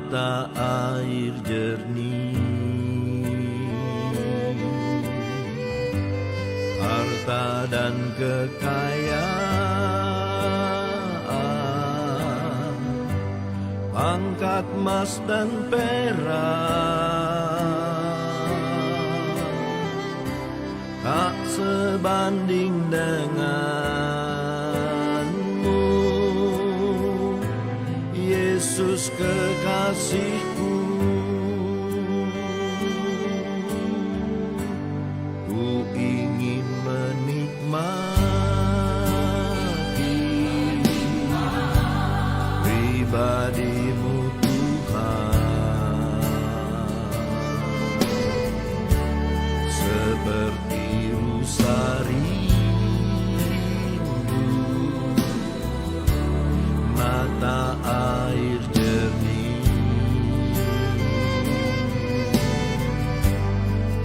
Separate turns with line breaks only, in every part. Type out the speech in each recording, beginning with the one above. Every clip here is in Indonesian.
mata air jernih, harta dan kekayaan, pangkat emas dan perak, tak sebanding denganmu, Yesus kekasihku. Ku ingin menikmati pribadi-Mu Tuhan, seperti rusa rindu mata air jernih,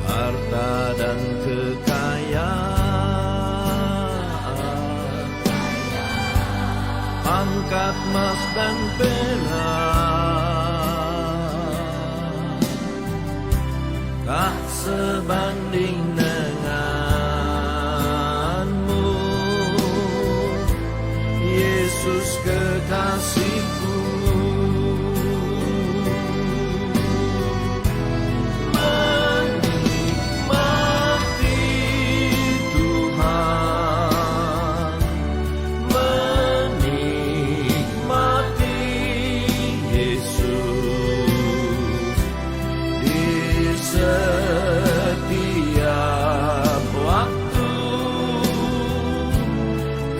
harta dan kekayaan, pangkat emas dan perak, tak sebanding denganmu, Yesus kekasihku. Menikmati Tuhan, menikmati Yesus di setiap waktu.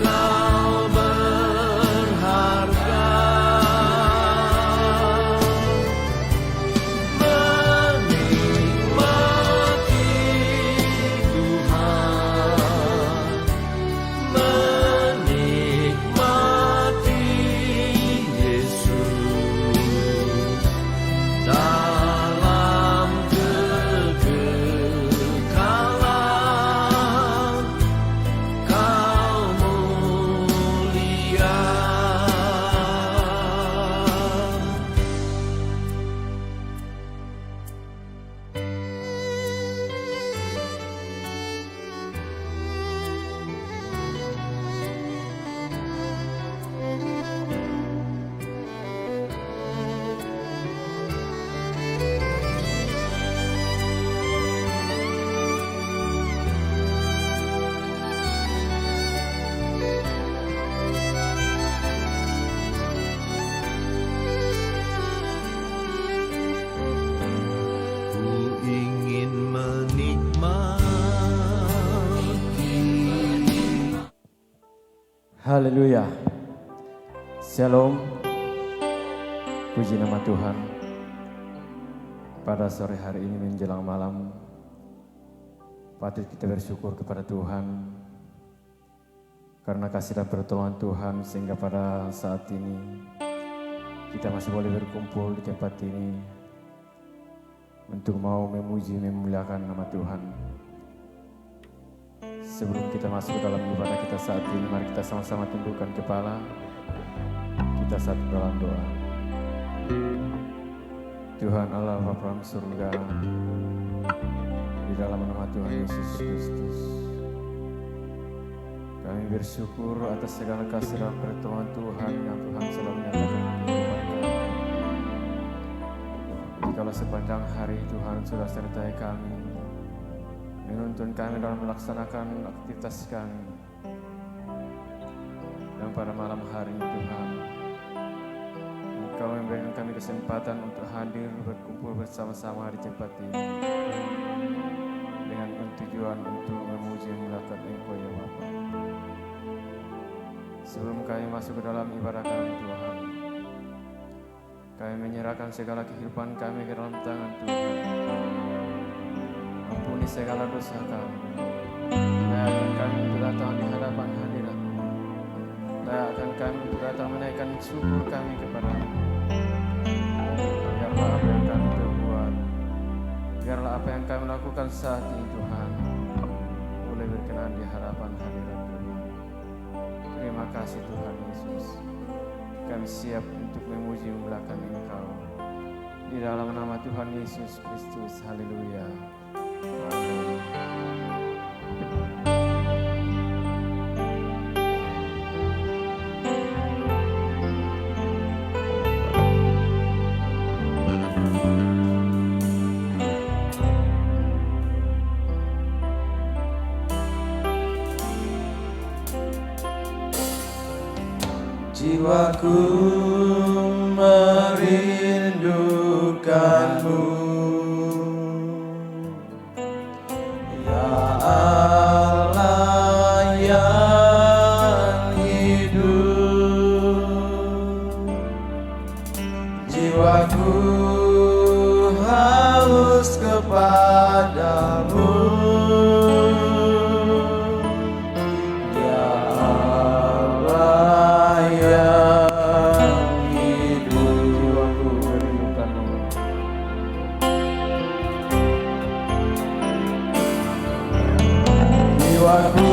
Kau berharga, menikmati Tuhan, menikmati Yesus dalam kekekalan. Kau mulia. Ku ingin menikmati.
Haleluya. Shalom. Puji nama Tuhan. Pada sore hari ini menjelang malam, patut kita bersyukur kepada Tuhan karena kasih dan pertolongan Tuhan sehingga pada saat ini kita masih boleh berkumpul di tempat ini untuk mau memuji memuliakan nama Tuhan. Sebelum kita masuk ke dalam ibadah kita saat ini, mari kita sama-sama tundukkan kepala. Kita satu dalam doa. Tuhan Allah Bapa di surga, di dalam nama Tuhan Yesus Kristus, kami bersyukur atas segala kasih dan pertolongan Tuhan yang Tuhan selalu nyatakan kepada kami. Jikalau sepanjang hari Tuhan sudah sertai kami, menuntun kami dalam melaksanakan aktivitas kami, dan pada malam hari Tuhan, Engkau memberikan kami kesempatan untuk hadir berkumpul bersama-sama di tempat ini dengan tujuan untuk memuji memuliakan Engkau ya Bapa. Sebelum kami masuk ke dalam ibadah kami Tuhan, kami menyerahkan segala kehidupan kami ke dalam tangan Tuhan. Ampuni segala dosa kami. Layakkan kami untuk datang di hadapan hadirat-Mu. Layakkan kami untuk datang menaikkan syukur kami kepada-Mu. Biarlah apa yang kami perbuat, biarlah apa yang kami lakukan saat ini Tuhan, boleh berkenan di hadapan hadirat Tuhan. Terima kasih Tuhan Yesus. Kami siap untuk memuji memuliakan Engkau. Di dalam nama Tuhan Yesus Kristus. Haleluya. Amin.
Jiwaku merindukanmu, ya Allah yang hidup. Jiwaku haus kepadamu, jiwaku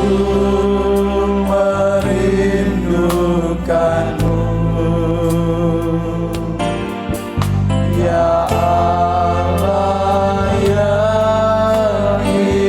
merindukanmu, ya Allah yang hidup.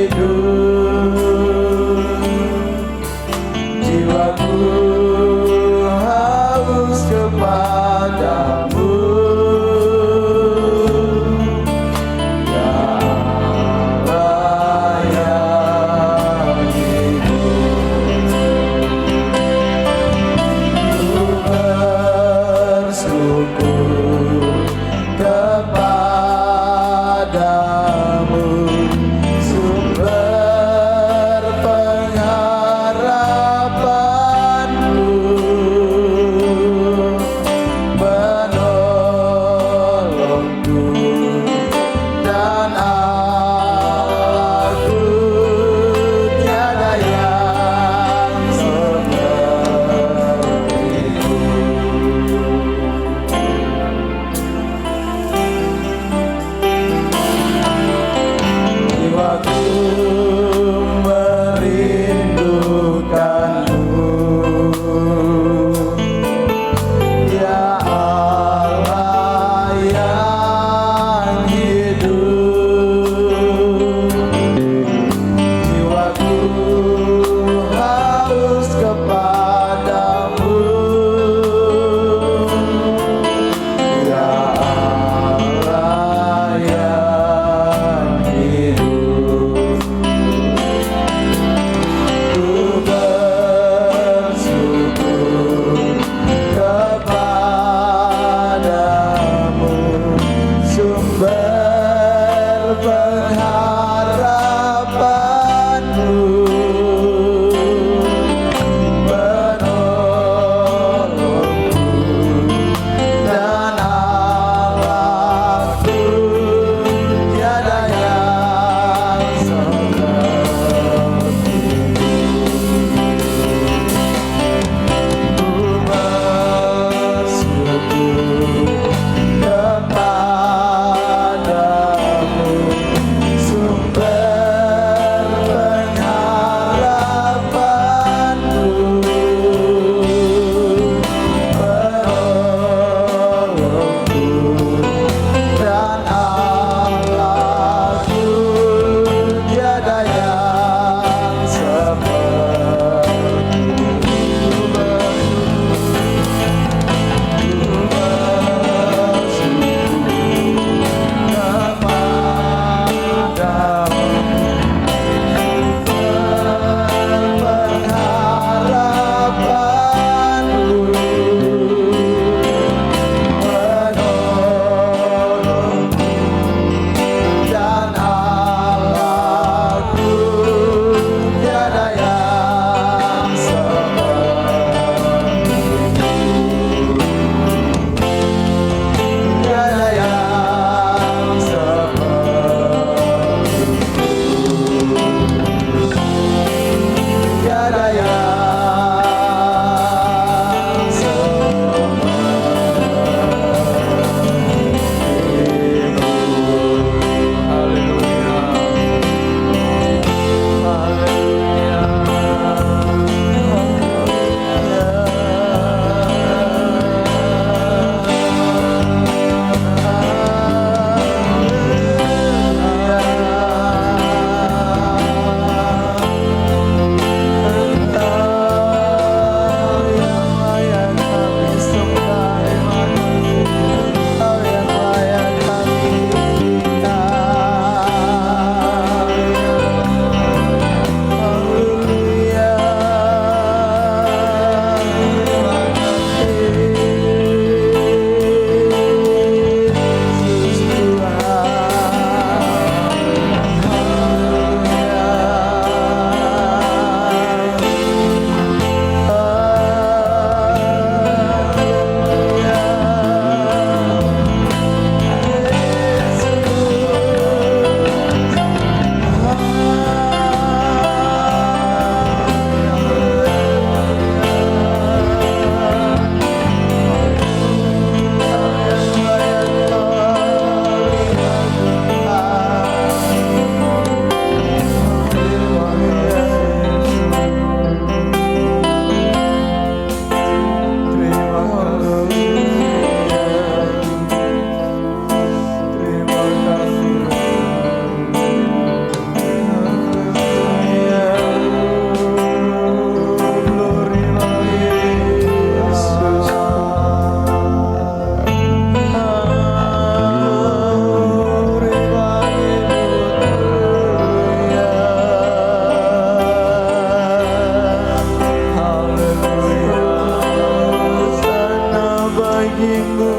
memuji-Mu,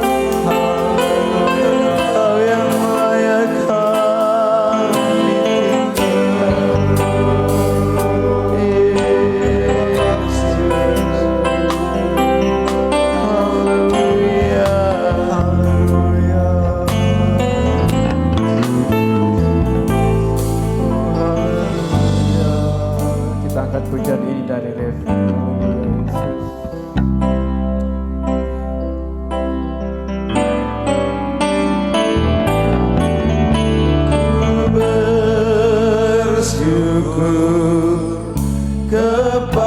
Kau yang memuliakan Yesus. Haleluya, haleluya, haleluya.
Kita angkat pujian ini dari Revi. Yesus.
Bersyukur kepadamu,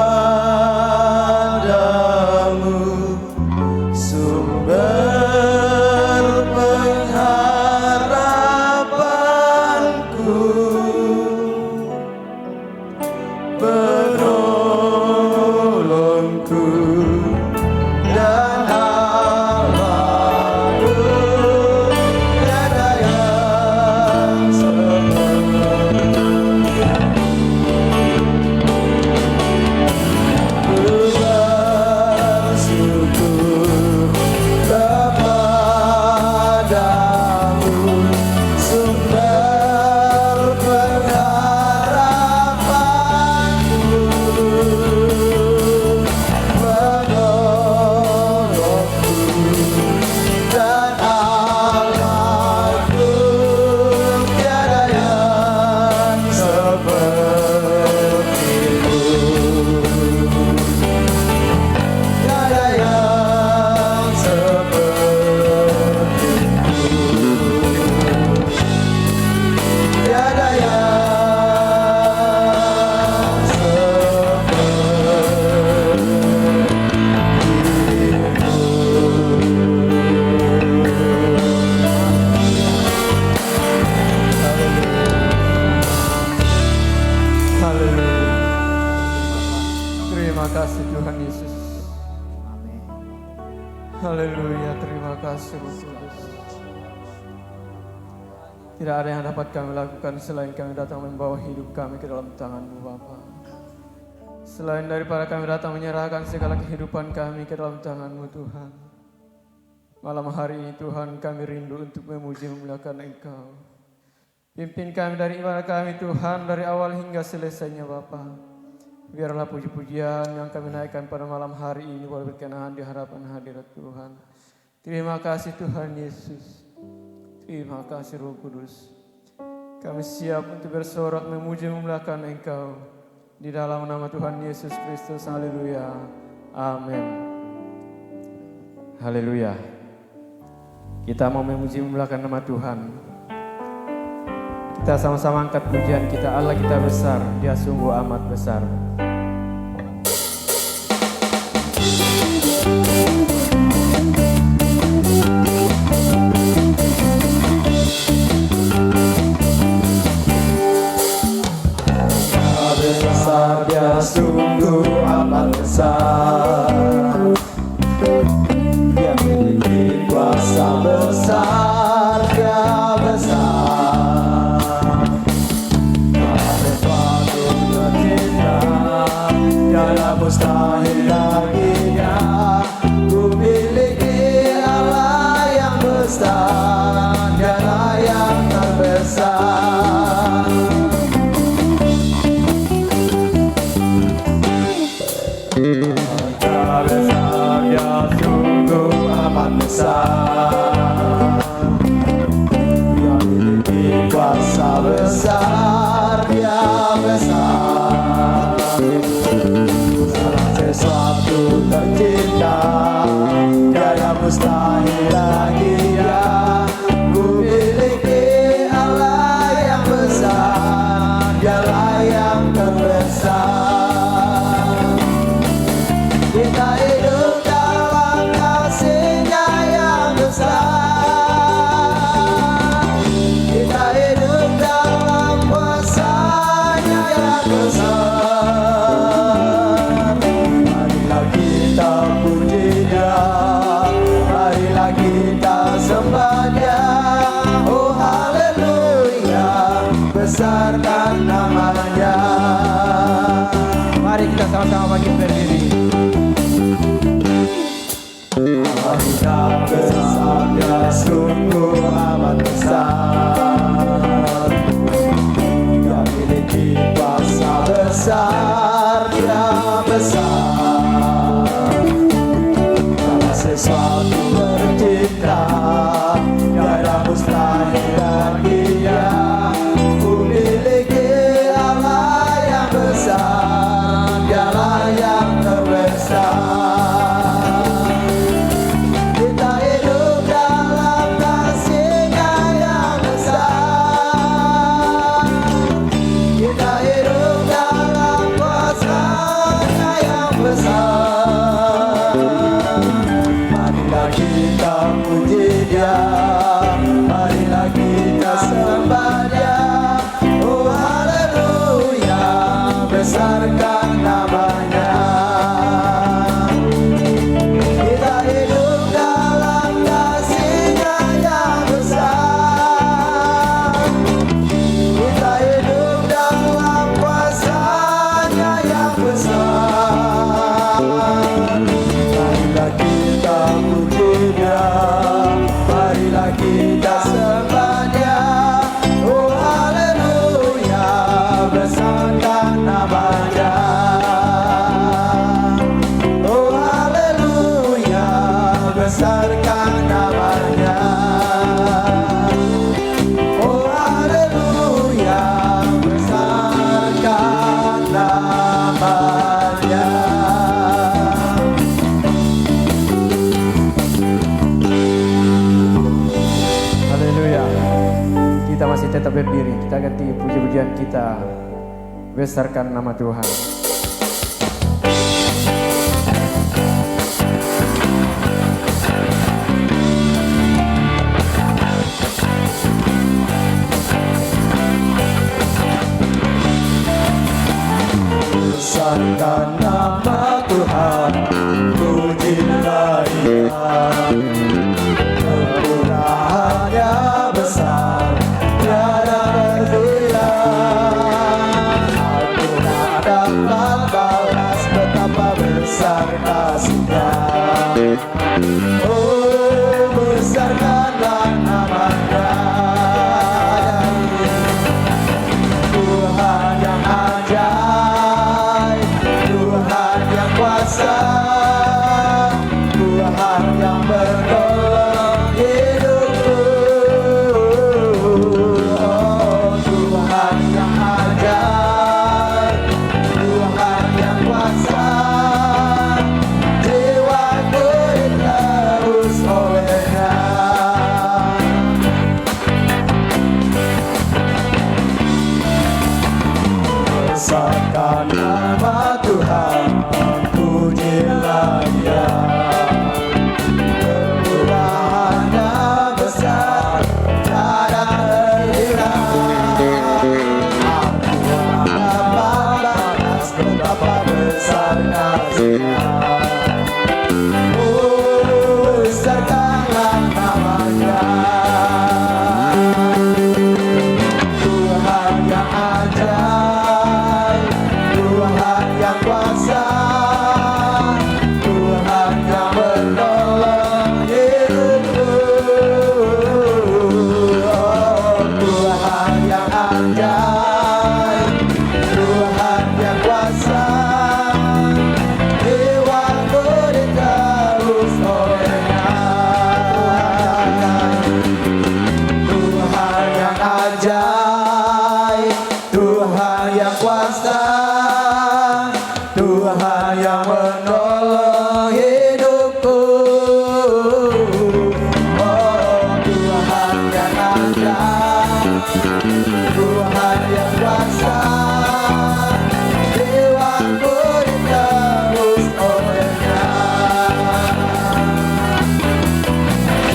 sumber pengharapanku, penolongku dan Allahku, tiada yang bersyukur kepadamu, sumber pengharapanku, penolongku dan Allahku, tiada yang sepertimu. Tiada yang sepertimu, tiada yang sepertimu. Haleluya.
Terima kasih Tuhan Yesus. Haleluya, terima kasih Roh Kudus. Tidak ada yang dapat kami lakukan selain kami datang membawa hidup kami ke dalam tangan-Mu Bapa. Selain daripada kami datang menyerahkan segala kehidupan kami ke dalam tangan-Mu Tuhan. Malam hari ini Tuhan kami rindu untuk memuji memuliakan Engkau. Pimpin kami dari ibadah kami Tuhan dari awal hingga selesainya Bapa. Biarlah puji-pujian yang kami naikkan pada malam hari ini boleh berkenan di hadapan hadirat Tuhan. Terima kasih Tuhan Yesus. Terima kasih Roh Kudus. Kami siap untuk bersorak memuji memuliakan Engkau. Di dalam nama Tuhan Yesus Kristus. Haleluya. Amin. Haleluya. Kita mau memuji memuliakan nama Tuhan. Kita sama-sama angkat pujian kita. Allah kita besar, Dia sungguh amat besar.
Besar, Dia sungguh amat besar. Dia memiliki kuasa besar, Dia besar. Ada suatu tercipta, tiada mustahil baginya. Ku miliki Allah yang besar, Dialah yang terbesar. Dia besar, Dia sungguh amat besar. Dia memiliki kuasa besar, Dia besar. Segala sesuatu tercipta, tiada mustahil bagi Dia. Ku miliki Allah yang besar, Dialah yang terbesar. Kita hidup dalam kasih-Nya yang besar. Kita hidup dalam kuasa-Nya yang besar. Marilah kita puji Dia, marilah kita Marilah kita puji Dia, marilah kita sembah Dia. Oh haleluya, besarkan namanya. Kita hidup dalam kasih-Nya yang besar. Kita hidup dalam kuasa-Nya yang besar. Marilah kita puji Dia, marilah kita sembah Dia. Oh haleluya, besarkan namanya. Oh haleluya, besarkan namanya. Oh haleluya, besarkan namanya.
Haleluya. Kita masih tetap berdiri. Kita ganti puji-pujian kita. Besarkan nama Tuhan.
Besarkan nama Tuhan, pujilah Dia. Kemurahan-Nya besar, tiada terhingga. Aku tak dapat balas betapa besar kasih-Nya. Oh, besarkanlah namanya. Tuhan yang ajaib, Tuhan yang kuasa, Tuhan yang menolong hidupku. Oh, Tuhan yang ajaib, Tuhan yang kuasa, jiwaku ditebus oleh-Nya. Besarkan nama Tuhan, pujilah Dia. Kemurahan-Nya besar, tiada terhingga. Aku tak dapat balas betapa besar kasih-Nya. Oh, besarkanlah namanya. Tuhan yang ajaib, Tuhan yang kuasa, Tuhan yang menolong hidupku. Oh, Tuhan yang ajaib, Tuhan yang kuasa, jiwaku ditebus oleh-Nya. Tuhan yang ajaib, Tuhan yang kuasa, Tuhan yang menolong hidupku. Oh, Tuhan yang ajaib, Tuhan yang kuasa, jiwaku ditebus oleh-Nya.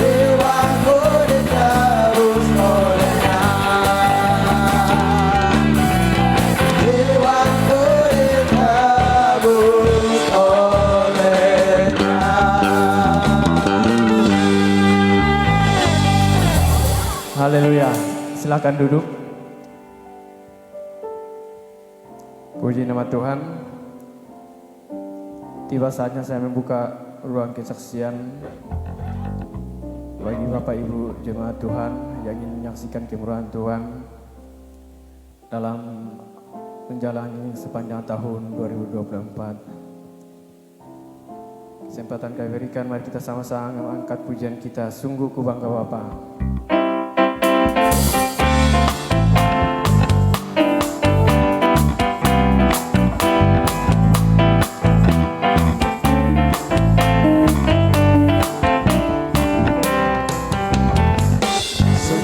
Jiwaku ditebus oleh-Nya. Jiwaku ditebus oleh-Nya.
Haleluya. Silakan duduk. Puji nama Tuhan. Tiba saatnya saya membuka ruang kesaksian bagi Bapak Ibu jemaat Tuhan yang ingin menyaksikan kemurahan Tuhan dalam menjalani sepanjang tahun 2024. Kesempatan kami berikan, mari kita sama-sama mengangkat pujian kita. Sungguh ku bangga Bapa.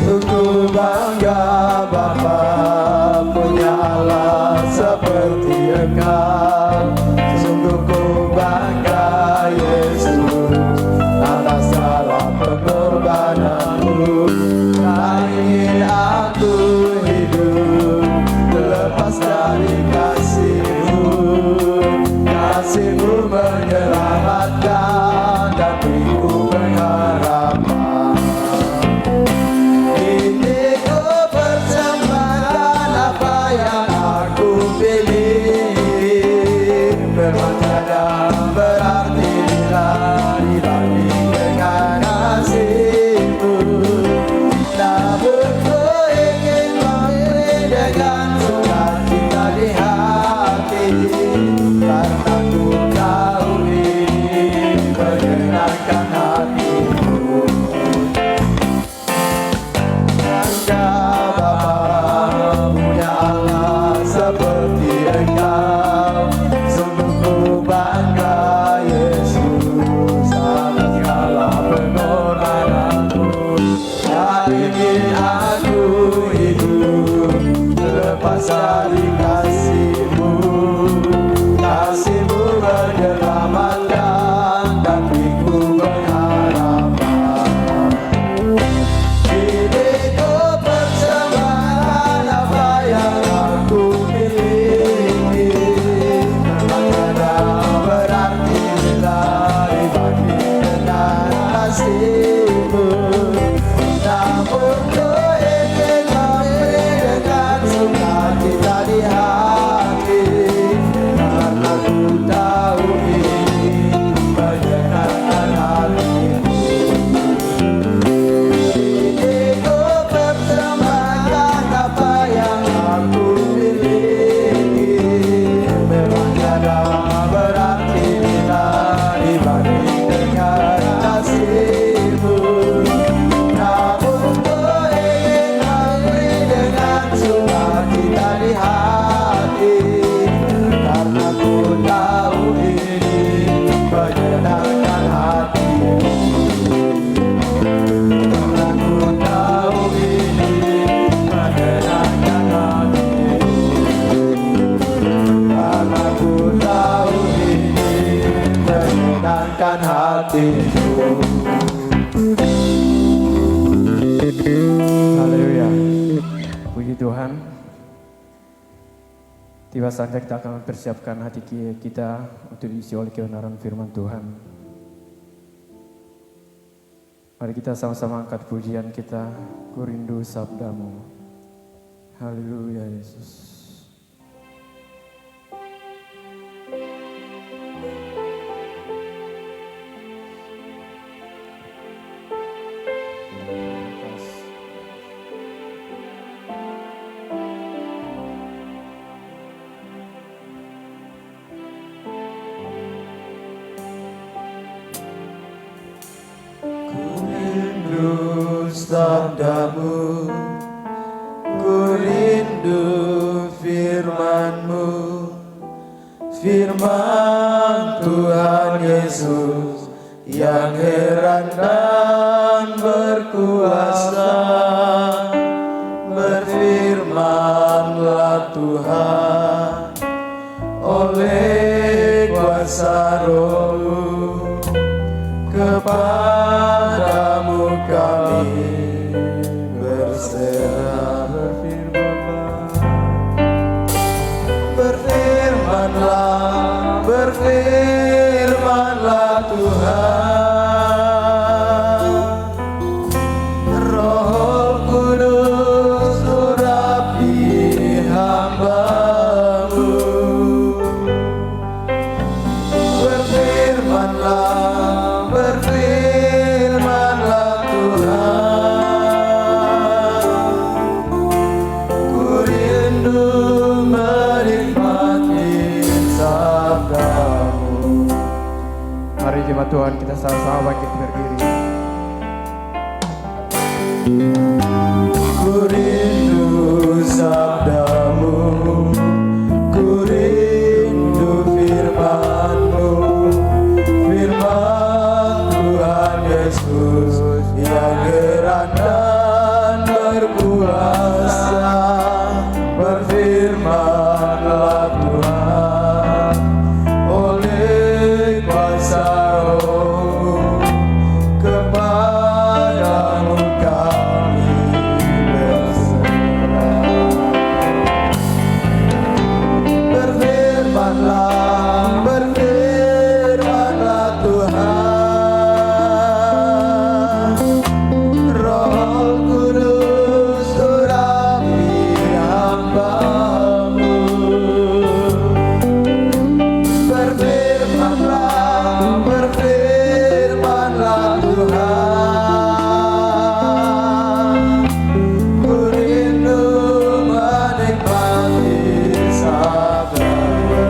Sungguh ku bangga Bapa punya Allah seperti Engkau. Sungguh ku bangga Yesus atas
Haleluya. Puji Tuhan. Tiba saatnya kita akan mempersiapkan hati kita untuk diisi oleh kebenaran firman Tuhan. Mari kita sama-sama angkat pujian kita. Ku rindu sabdamu. Haleluya Yesus.
Sabdamu, ku rindu firman-Mu, firman Tuhan Yesus yang heran dan berkuasa. Berfirmanlah Tuhan oleh kuasa Roh-Mu, kepadamu kami berserah. Berfirmanlah, berfirmanlah Tuhan. Roh Kudus urapi hamba-Mu. Berfirmanlah, berfirmanlah Tuhan. Ku rindu menikmati sabda-Mu.
Mari jemaat Tuhan kita sama-sama bangkit berdiri.
Ku rindu sabda-Mu, ku rindu firman-Mu, firman Tuhan Yesus yang heran dan berkuasa. Berfirmanlah Tuhan oleh kuasa Roh-Mu, kepadamu kami berserah. Berfirmanlah, berfirmanlah Tuhan. Roh Kudus urapi hamba-Mu. Berfirmanlah, berfirmanlah Tuhan. Ku rindu menikmati sabda-Mu.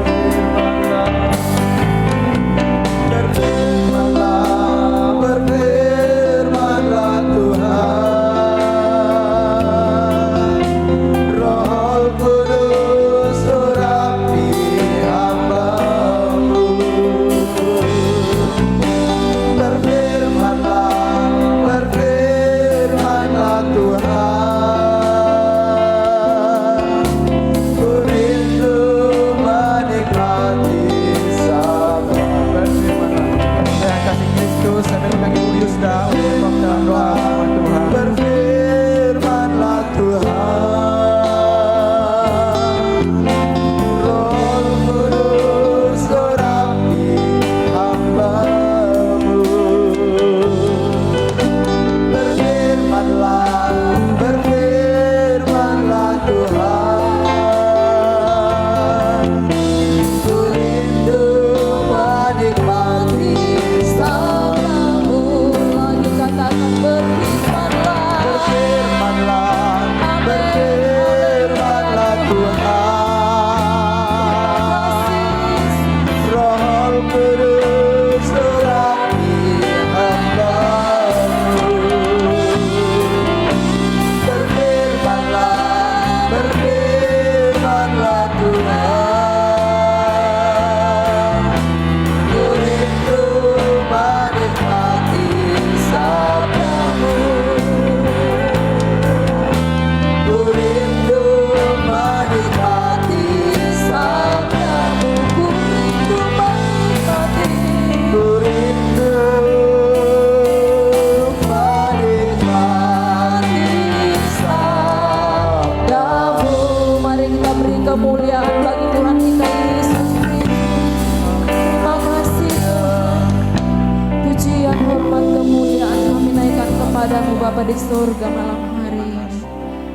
Berfirmanlah, berfirmanlah Tuhan. Roh Kudus urapi hamba-Mu. Berfirmanlah, berfirmanlah Tuhan. Ku rindu menikmati sabda-Mu.
Saya kasih Kristus, saya kami kudus dah untuk pembacaan doa firman Tuhan.
Berfirmanlah Tuhan. Roh Kudus urapi hamba-Mu. Berfirmanlah, berfirmanlah Tuhan. Ku rindu menikmati sabda-Mu.
Lagi katakan berfirmanlah.
Berfirmanlah, berfirmanlah Tuhan. Roh Kudus urapi hamba-Mu. Berfirmanlah, berfirmanlah Tuhan. Ku rindu menikmati sabda-Mu.
kepadamu Bapa di surga malam hari ini.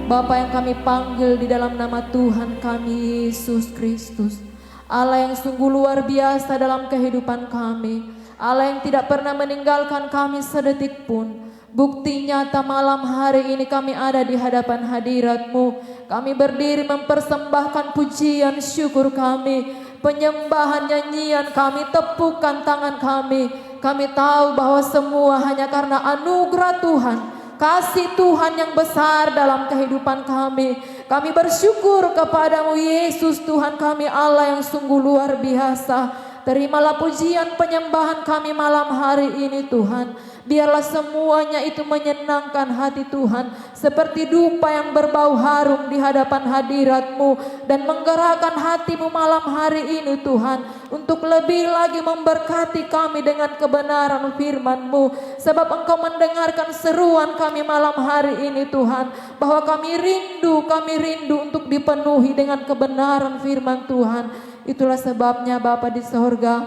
Bapa yang kami panggil di dalam nama Tuhan kami Yesus Kristus. Allah yang sungguh luar biasa dalam kehidupan kami. Allah yang tidak pernah meninggalkan kami sedetik pun. Bukti nyata malam hari ini kami ada di hadapan hadirat-Mu. Kami berdiri mempersembahkan pujian syukur kami, penyembahan nyanyian kami, tepukan tangan kami. Kami tahu bahwa semua hanya karena anugerah Tuhan, kasih Tuhan yang besar dalam kehidupan kami. Kami bersyukur kepadamu Yesus Tuhan kami, Allah yang sungguh luar biasa. Terimalah pujian penyembahan kami malam hari ini Tuhan. Biarlah semuanya itu menyenangkan hati Tuhan, seperti dupa yang berbau harum di hadapan hadirat-Mu, dan menggerakkan hati-Mu malam hari ini Tuhan, untuk lebih lagi memberkati kami dengan kebenaran firman-Mu. Sebab Engkau mendengarkan seruan kami malam hari ini Tuhan, bahwa kami rindu untuk dipenuhi dengan kebenaran firman Tuhan. Itulah sebabnya Bapa di sorga,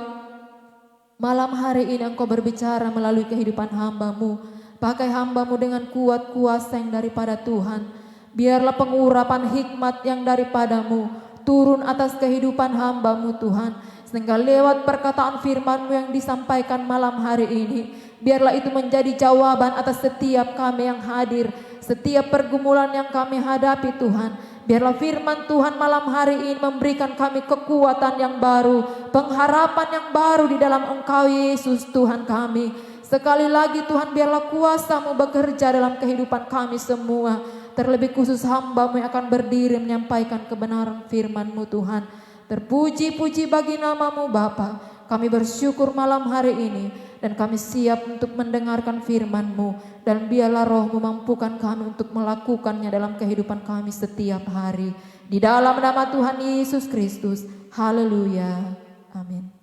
malam hari ini Engkau berbicara melalui kehidupan hamba-Mu. Pakai hamba-Mu dengan kuat kuasa yang daripada Tuhan. Biarlah pengurapan hikmat yang daripada-Mu turun atas kehidupan hamba-Mu Tuhan. Sehingga lewat perkataan firman-Mu yang disampaikan malam hari ini, biarlah itu menjadi jawaban atas setiap kami yang hadir, setiap pergumulan yang kami hadapi Tuhan. Biarlah firman Tuhan malam hari ini memberikan kami kekuatan yang baru, pengharapan yang baru di dalam Engkau Yesus Tuhan kami. Sekali lagi Tuhan, biarlah kuasa-Mu bekerja dalam kehidupan kami semua. Terlebih khusus hamba-Mu yang akan berdiri menyampaikan kebenaran firman-Mu Tuhan. Terpuji-puji bagi nama-Mu Bapa. Kami bersyukur malam hari ini, dan kami siap untuk mendengarkan firman-Mu. Dan biarlah Roh-Mu mampukan kami untuk melakukannya dalam kehidupan kami setiap hari. Di dalam nama Tuhan Yesus Kristus. Haleluya. Amin.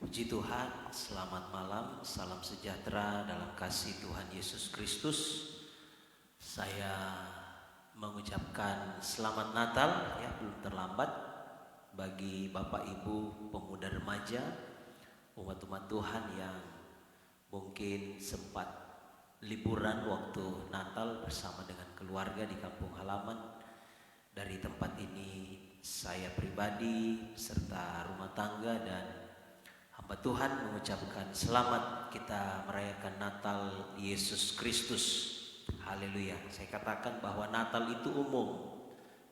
Puji Tuhan, selamat malam, salam sejahtera dalam kasih Tuhan Yesus Kristus. Saya mengucapkan selamat Natal, ya belum terlambat, bagi Bapak Ibu pemuda remaja, umat-umat Tuhan yang mungkin sempat liburan waktu Natal bersama dengan keluarga di kampung halaman. Dari tempat ini saya pribadi serta rumah tangga dan hamba Tuhan mengucapkan selamat kita merayakan Natal Yesus Kristus. Haleluya. Saya katakan bahwa Natal itu umum.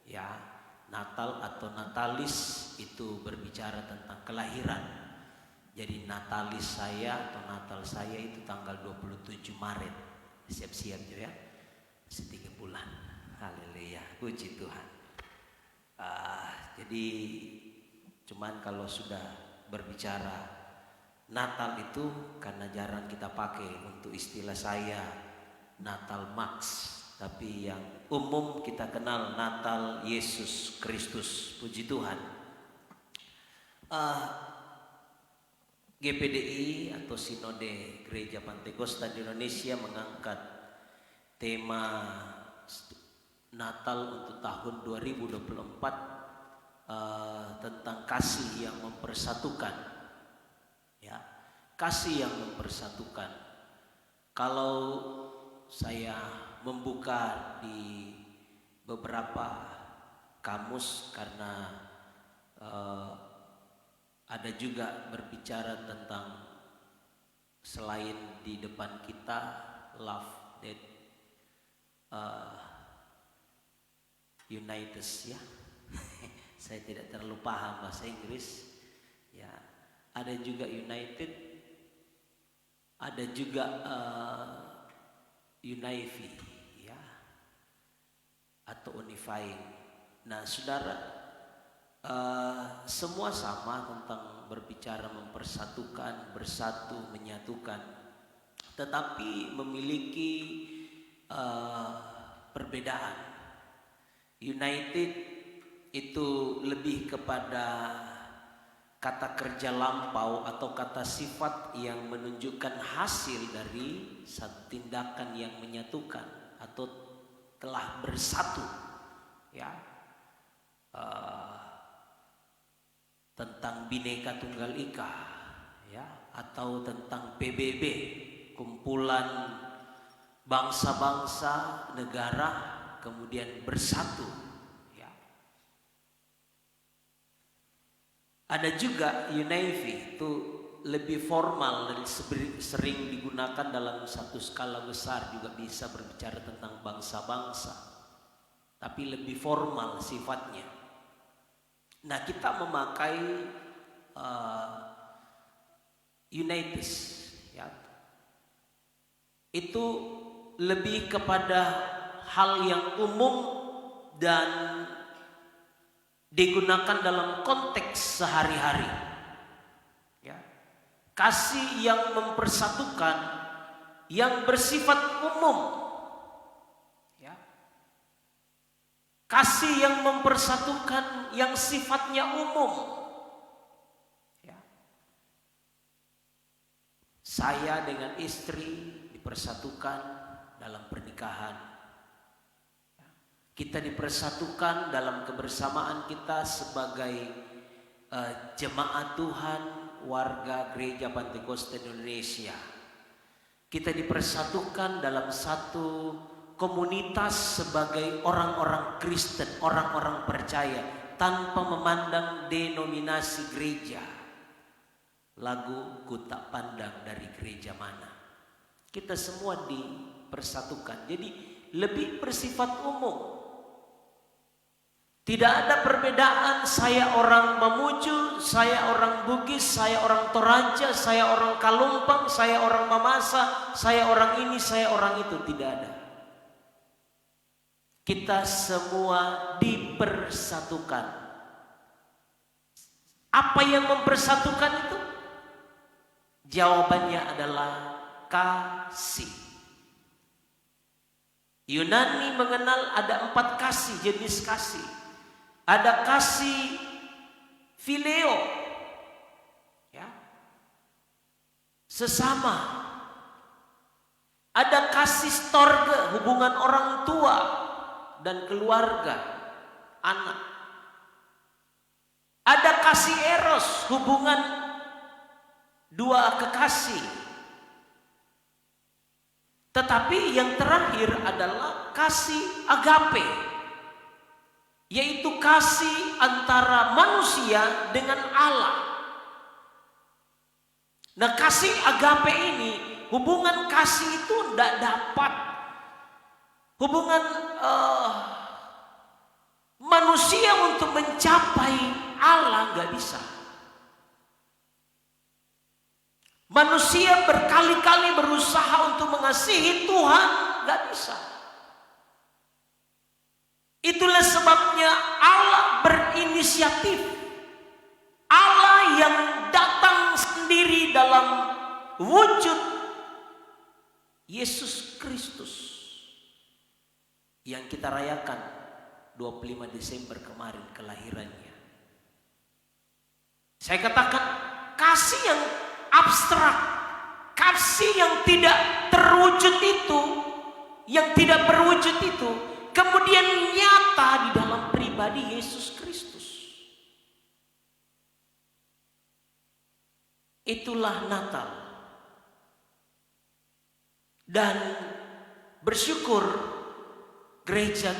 Ya, Natal atau Natalis itu berbicara tentang kelahiran. Jadi Natalis saya atau Natal saya itu tanggal 27 Maret. Siap-siap ya. Masih 3 bulan. Haleluya. Puji Tuhan. Jadi cuman kalau sudah berbicara Natal itu karena jarang kita pakai untuk istilah saya Natal Max, tapi yang umum kita kenal Natal Yesus Kristus. Puji Tuhan. GPDI atau Sinode Gereja Pantekosta di Indonesia mengangkat tema Natal untuk tahun 2024 tentang kasih yang mempersatukan. Ya, kasih yang mempersatukan. Kalau saya membuka di beberapa kamus karena ada juga berbicara tentang selain di depan kita love that unites ya. Saya tidak terlalu paham bahasa Inggris. Ya, ada juga united, ada juga unify ya, atau unifying. Nah, saudara, semua sama tentang berbicara mempersatukan, bersatu, menyatukan, tetapi memiliki perbedaan. United itu lebih kepada kata kerja lampau atau kata sifat yang menunjukkan hasil dari satu tindakan yang menyatukan atau telah bersatu, ya. Tentang Bhinneka Tunggal Ika, ya, atau tentang PBB, kumpulan bangsa-bangsa negara kemudian bersatu, ya. Ada juga UNIFI, itu lebih formal dan sering digunakan dalam satu skala besar, juga bisa berbicara tentang bangsa-bangsa, tapi lebih formal sifatnya. Nah, kita memakai UNITES, ya. Itu lebih kepada hal yang umum dan digunakan dalam konteks sehari-hari, ya. Kasih yang mempersatukan, yang bersifat umum, ya. Kasih yang mempersatukan, yang sifatnya umum, ya. Saya dengan istri dipersatukan dalam pernikahan, ya. Kita dipersatukan dalam kebersamaan kita sebagai jemaat Tuhan, warga Gereja Pantekosta Indonesia. Kita dipersatukan dalam satu komunitas sebagai orang-orang Kristen, orang-orang percaya, tanpa memandang denominasi gereja. Lagu "Ku Tak Pandang dari gereja mana". Kita semua dipersatukan, jadi lebih bersifat umum. Tidak ada perbedaan, saya orang Mamuju, saya orang Bugis, saya orang Toraja, saya orang Kalumpang, saya orang Mamasa, saya orang ini, saya orang itu, tidak ada. Kita semua dipersatukan. Apa yang mempersatukan itu? Jawabannya adalah kasih. Yunani mengenal ada 4 kasih, jenis kasih. Ada kasih phileo, ya, sesama. Ada kasih storge, hubungan orang tua dan keluarga, anak. Ada kasih eros, hubungan dua kekasih. Tetapi yang terakhir adalah kasih agape, yaitu kasih antara manusia dengan Allah. Nah, kasih agape ini, hubungan kasih itu tidak dapat, hubungan manusia untuk mencapai Allah nggak bisa. Manusia berkali-kali berusaha untuk mengasihi Tuhan, nggak bisa. Itulah sebabnya Allah berinisiatif. Allah yang datang sendiri dalam wujud Yesus Kristus yang kita rayakan 25 Desember kemarin kelahirannya. Saya katakan kasih yang abstrak, kasih yang tidak terwujud itu, yang tidak berwujud itu, kemudian nyata di dalam pribadi Yesus Kristus. Itulah Natal. Dan bersyukur gereja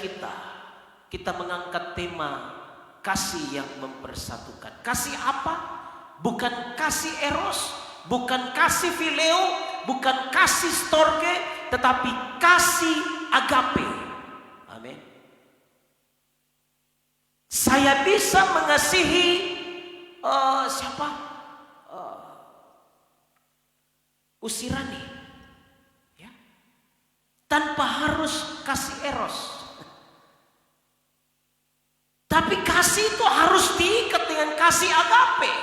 kita mengangkat tema kasih yang mempersatukan. Kasih apa? Bukan kasih eros, bukan kasih phileo, bukan kasih storge, tetapi kasih agape. Amin. Saya bisa mengasihi Usirani, ya, tanpa harus kasih eros. Tapi kasih itu harus diikat dengan kasih agape.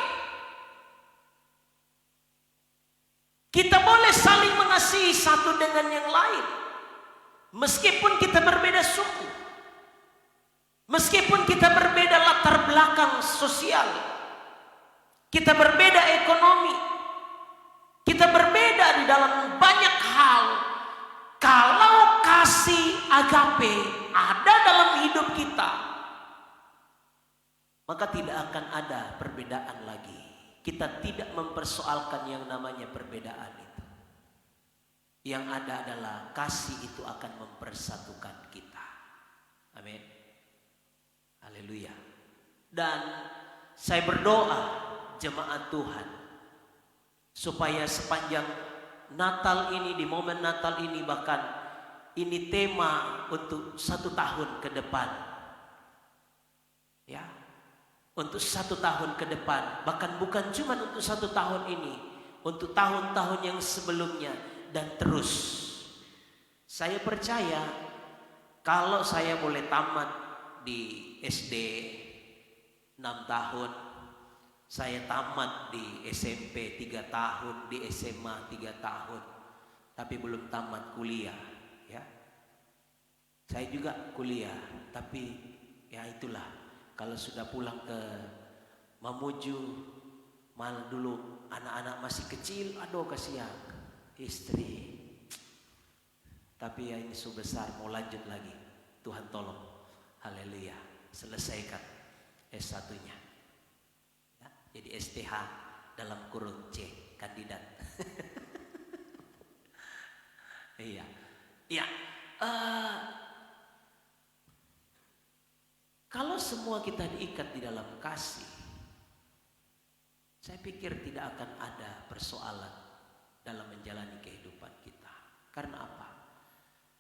Kita boleh saling mengasihi satu dengan yang lain, meskipun kita berbeda suku, meskipun kita berbeda latar belakang sosial, Kita berbeda ekonomi. Kita berbeda di dalam banyak hal. Kalau kasih agape ada dalam hidup kita, maka tidak akan ada perbedaan lagi. Kita tidak mempersoalkan yang namanya perbedaan itu. Yang ada adalah kasih itu akan mempersatukan kita. Amin. Haleluya. Dan saya berdoa jemaat Tuhan, supaya sepanjang Natal ini, di momen Natal ini, bahkan ini tema untuk 1 tahun ke depan. Ya, untuk 1 tahun ke depan, bahkan bukan cuma untuk 1 tahun ini, untuk tahun-tahun yang sebelumnya dan terus. Saya percaya kalau saya boleh tamat di SD 6 tahun, saya tamat di SMP 3 tahun, di SMA 3 tahun, tapi belum tamat kuliah, ya. Saya juga kuliah, tapi ya itulah, kalau sudah pulang ke Mamuju, malah dulu anak-anak masih kecil, aduh kasihan, istri. Tapi ya ini sudah besar, mau lanjut lagi, Tuhan tolong, haleluya, selesaikan S1-nya. Jadi STH dalam kurung C, kandidat. Iya, iya. Kalau semua kita diikat di dalam kasih, saya pikir tidak akan ada persoalan dalam menjalani kehidupan kita. Karena apa?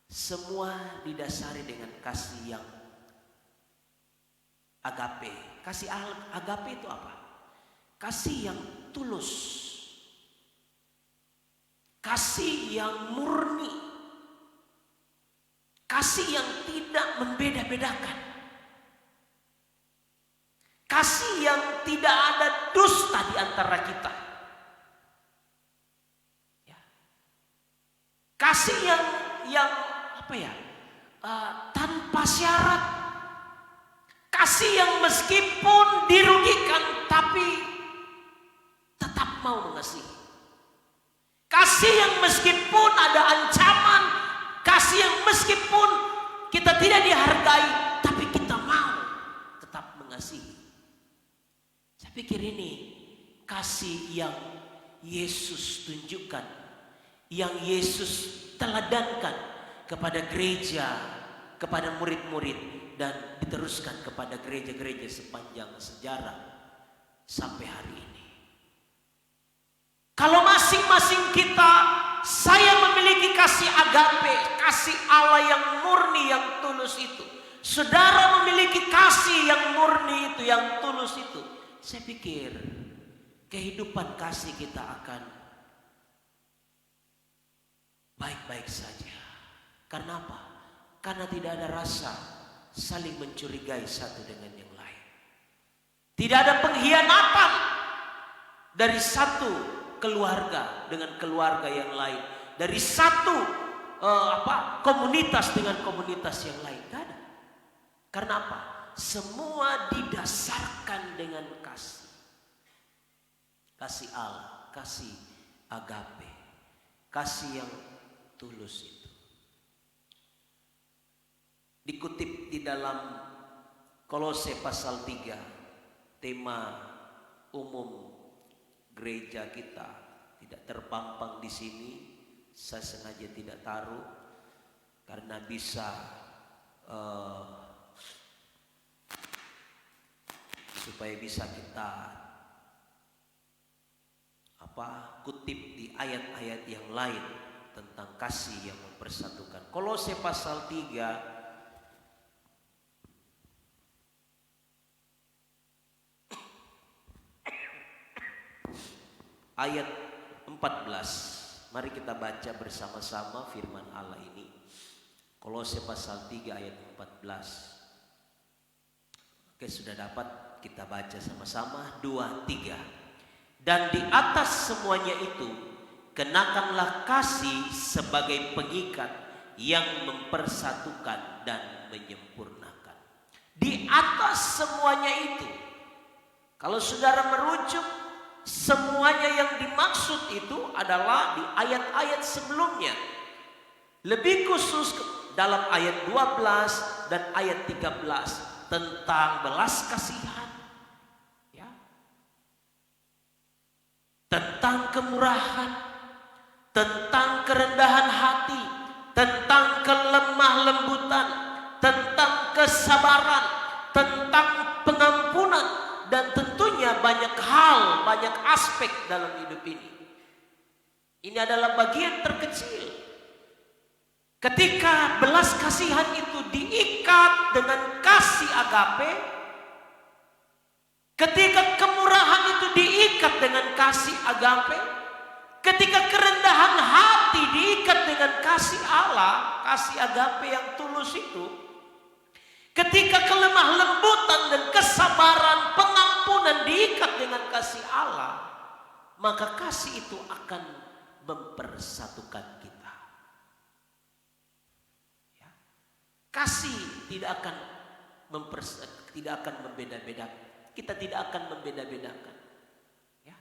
Semua didasari dengan kasih yang agape. Kasih agape itu apa? Kasih yang tulus, kasih yang murni, kasih yang tidak membeda-bedakan, kasih yang tidak ada dusta di antara kita, ya. Kasih yang apa ya, tanpa syarat, kasih yang meskipun dirugikan tapi tetap mau mengasihi. Kasih yang meskipun ada ancaman, kasih yang meskipun kita tidak dihargai, tapi kita mau tetap mengasihi. Saya pikir ini kasih yang Yesus tunjukkan, yang Yesus teladankan kepada gereja, kepada murid-murid, dan diteruskan kepada gereja-gereja sepanjang sejarah sampai hari ini. Kalau masing-masing kita, saya memiliki kasih agape, kasih Allah yang murni, yang tulus itu. Saudara memiliki kasih yang murni itu, yang tulus itu. Saya pikir kehidupan kasih kita akan baik-baik saja. Karena apa? Karena tidak ada rasa saling mencurigai satu dengan yang lain. Tidak ada pengkhianatan dari satu keluarga dengan keluarga yang lain, dari satu komunitas dengan komunitas yang lain. Tidak ada. Karena apa? Semua didasarkan dengan kasih. Kasih Allah, kasih agape, kasih yang tulus itu. Dikutip di dalam Kolose pasal 3, tema umum gereja kita tidak terpampang di sini. Saya sengaja tidak taruh karena bisa supaya bisa kita kutip di ayat-ayat yang lain tentang kasih yang mempersatukan. Kolose pasal 3 ayat 14. Mari kita baca bersama-sama firman Allah ini. Kolose pasal 3 ayat 14. Oke, sudah dapat, kita baca sama-sama. 2, 3. Dan di atas semuanya itu, kenakanlah kasih sebagai pengikat yang mempersatukan dan menyempurnakan. Di atas semuanya itu, kalau saudara merujuk Sebenarnya yang dimaksud itu adalah di ayat-ayat sebelumnya. Lebih khusus dalam ayat 12 dan ayat 13 tentang belas kasihan. Ya. Tentang kemurahan, tentang kerendahan hati, tentang kelemah lembutan, tentang kesabaran, tentang pengampunan, dan tentunya banyak hal, banyak aspek dalam hidup ini. Ini adalah bagian terkecil. Ketika belas kasihan itu diikat dengan kasih agape, ketika kemurahan itu diikat dengan kasih agape, ketika kerendahan hati diikat dengan kasih Allah, kasih agape yang tulus itu, ketika kelemah lembutan dan kesabaran, pengampunan diikat dengan kasih Allah, maka kasih itu akan mempersatukan kita. Ya. Kasih tidak akan membeda-bedakan. Kita tidak akan membeda-bedakan. Ya.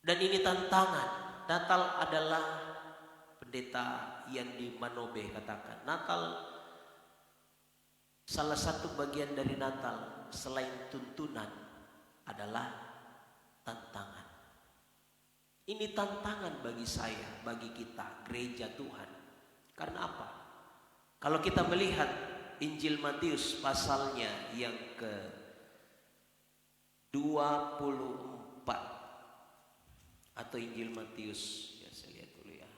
Dan ini tantangan. Natal adalah pendeta Yandi Manobe katakan, Natal salah satu bagian dari Natal selain tuntunan adalah tantangan. Ini tantangan bagi saya, bagi kita, gereja Tuhan. Karena apa? Kalau kita melihat Injil Matius pasalnya yang ke-24 atau Injil Matius, ya saya lihat dulu ya.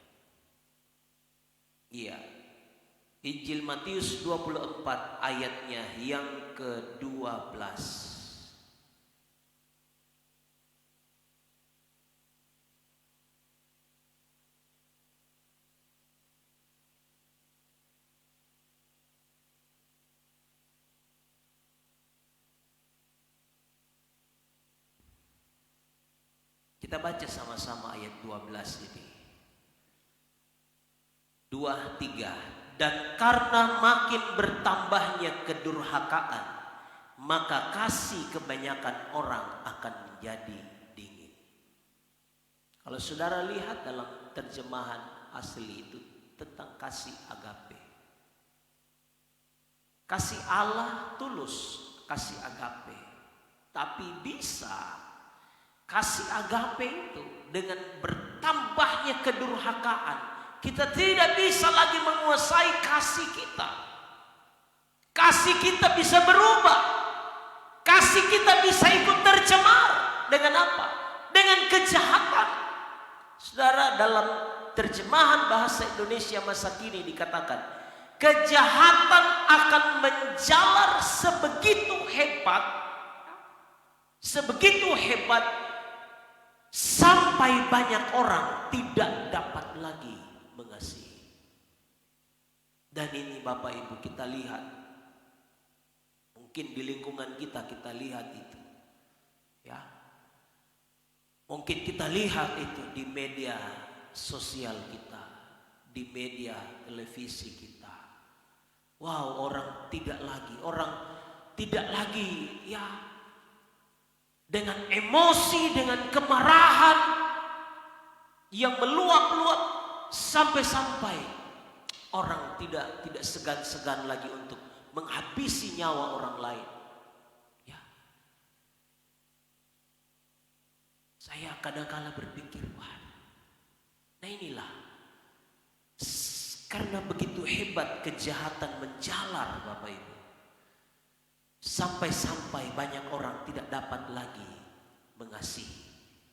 Iya. Injil Matius 24 ayatnya yang ke-12. Kita baca sama-sama ayat 12 ini. 2, 3. Dan karena makin bertambahnya kedurhakaan, maka kasih kebanyakan orang akan menjadi dingin. Kalau saudara lihat dalam terjemahan asli itu tentang kasih agape. Kasih Allah tulus, kasih agape. Tapi bisa kasih agape itu dengan bertambahnya kedurhakaan, kita tidak bisa lagi menguasai kasih kita. Kasih kita bisa berubah. Kasih kita bisa ikut tercemar. Dengan apa? Dengan kejahatan. Saudara, dalam terjemahan bahasa Indonesia masa kini dikatakan, kejahatan akan menjalar sebegitu hebat sampai banyak orang tidak dapat lagi mengasihi. Dan ini Bapak Ibu kita lihat, mungkin di lingkungan kita lihat itu, ya. Mungkin kita lihat itu di media sosial kita, di media televisi kita. Wow, orang tidak lagi ya, dengan emosi, dengan kemarahan yang meluap-luap sampai-sampai orang tidak segan-segan lagi untuk menghabisi nyawa orang lain. Ya. Saya kadang-kala berpikir, wah, nah inilah karena begitu hebat kejahatan menjalar, Bapak Ibu. Sampai-sampai banyak orang tidak dapat lagi mengasihi.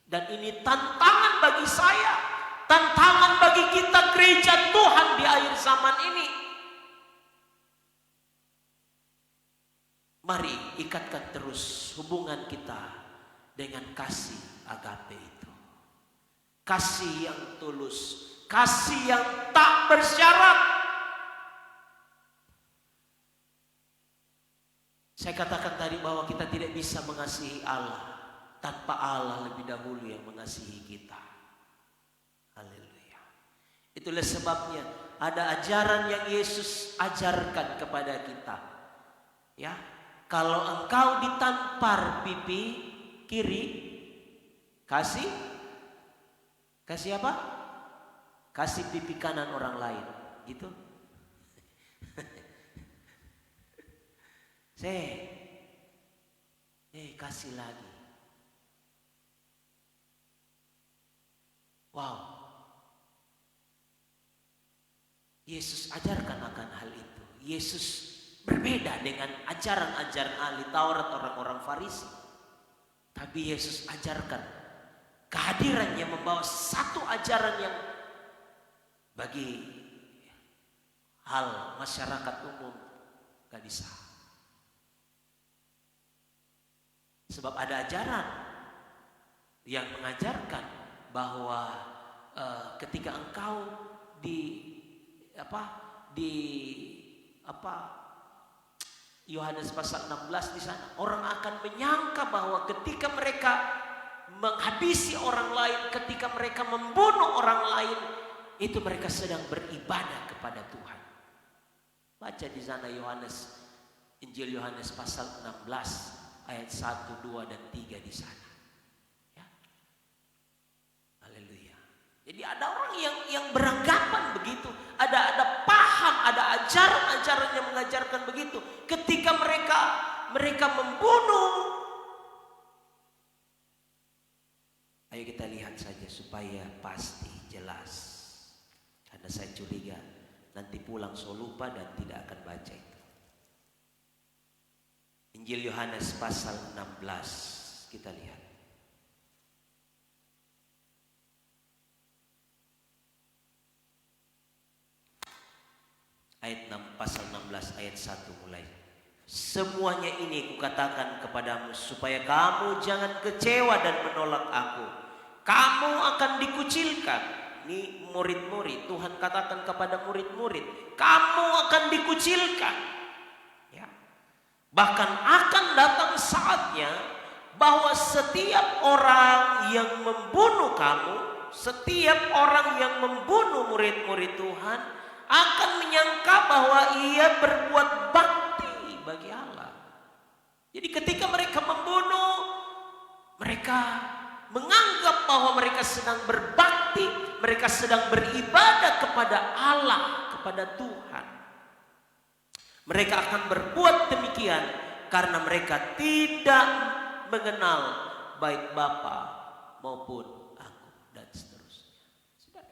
Dan ini tantangan bagi saya, tantangan bagi kita gereja Tuhan di akhir zaman ini. Mari ikatkan terus hubungan kita dengan kasih agape itu. Kasih yang tulus, kasih yang tak bersyarat. Saya katakan tadi bahwa kita tidak bisa mengasihi Allah tanpa Allah lebih dahulu yang mengasihi kita. Haleluya. Itulah sebabnya ada ajaran yang Yesus ajarkan kepada kita. Ya, kalau engkau ditampar pipi kiri, Kasih apa? Kasih pipi kanan orang lain, gitu. Kasih lagi. Wow. Yesus ajarkan akan hal itu. Yesus berbeda dengan ajaran-ajaran ahli Taurat orang-orang Farisi. Tapi Yesus ajarkan, kehadirannya membawa satu ajaran yang bagi hal masyarakat umum gak bisa. Sebab ada ajaran yang mengajarkan bahwa ketika engkau di Yohanes pasal 16 di sana, orang akan menyangka bahwa ketika mereka menghabisi orang lain, ketika mereka membunuh orang lain, itu mereka sedang beribadah kepada Tuhan. Baca di sana Injil Yohanes pasal 16 ayat 1, 2 dan 3 di sana. Ya. Haleluya. Jadi ada orang yang beranggapan begitu, ada paham, ada ajaran-ajaran yang mengajarkan begitu. Ketika mereka membunuh, ayo kita lihat saja supaya pasti jelas. Karena saya curiga nanti pulang so lupa dan tidak akan baca itu. Injil Yohanes pasal 16 kita lihat. Ayat 6, pasal 16 ayat 1 mulai. Semuanya ini kukatakan kepadamu supaya kamu jangan kecewa dan menolak aku. Kamu akan dikucilkan. Ini murid-murid, Tuhan katakan kepada murid-murid, kamu akan dikucilkan. Ya. Bahkan akan datang saatnya bahwa setiap orang yang membunuh kamu, setiap orang yang membunuh murid-murid Tuhan akan menyangka bahwa ia berbuat bakti bagi Allah. Jadi ketika mereka membunuh, mereka menganggap bahwa mereka sedang berbakti, mereka sedang beribadah kepada Allah, kepada Tuhan. Mereka akan berbuat demikian karena mereka tidak mengenal baik Bapa maupun aku, dan seterusnya.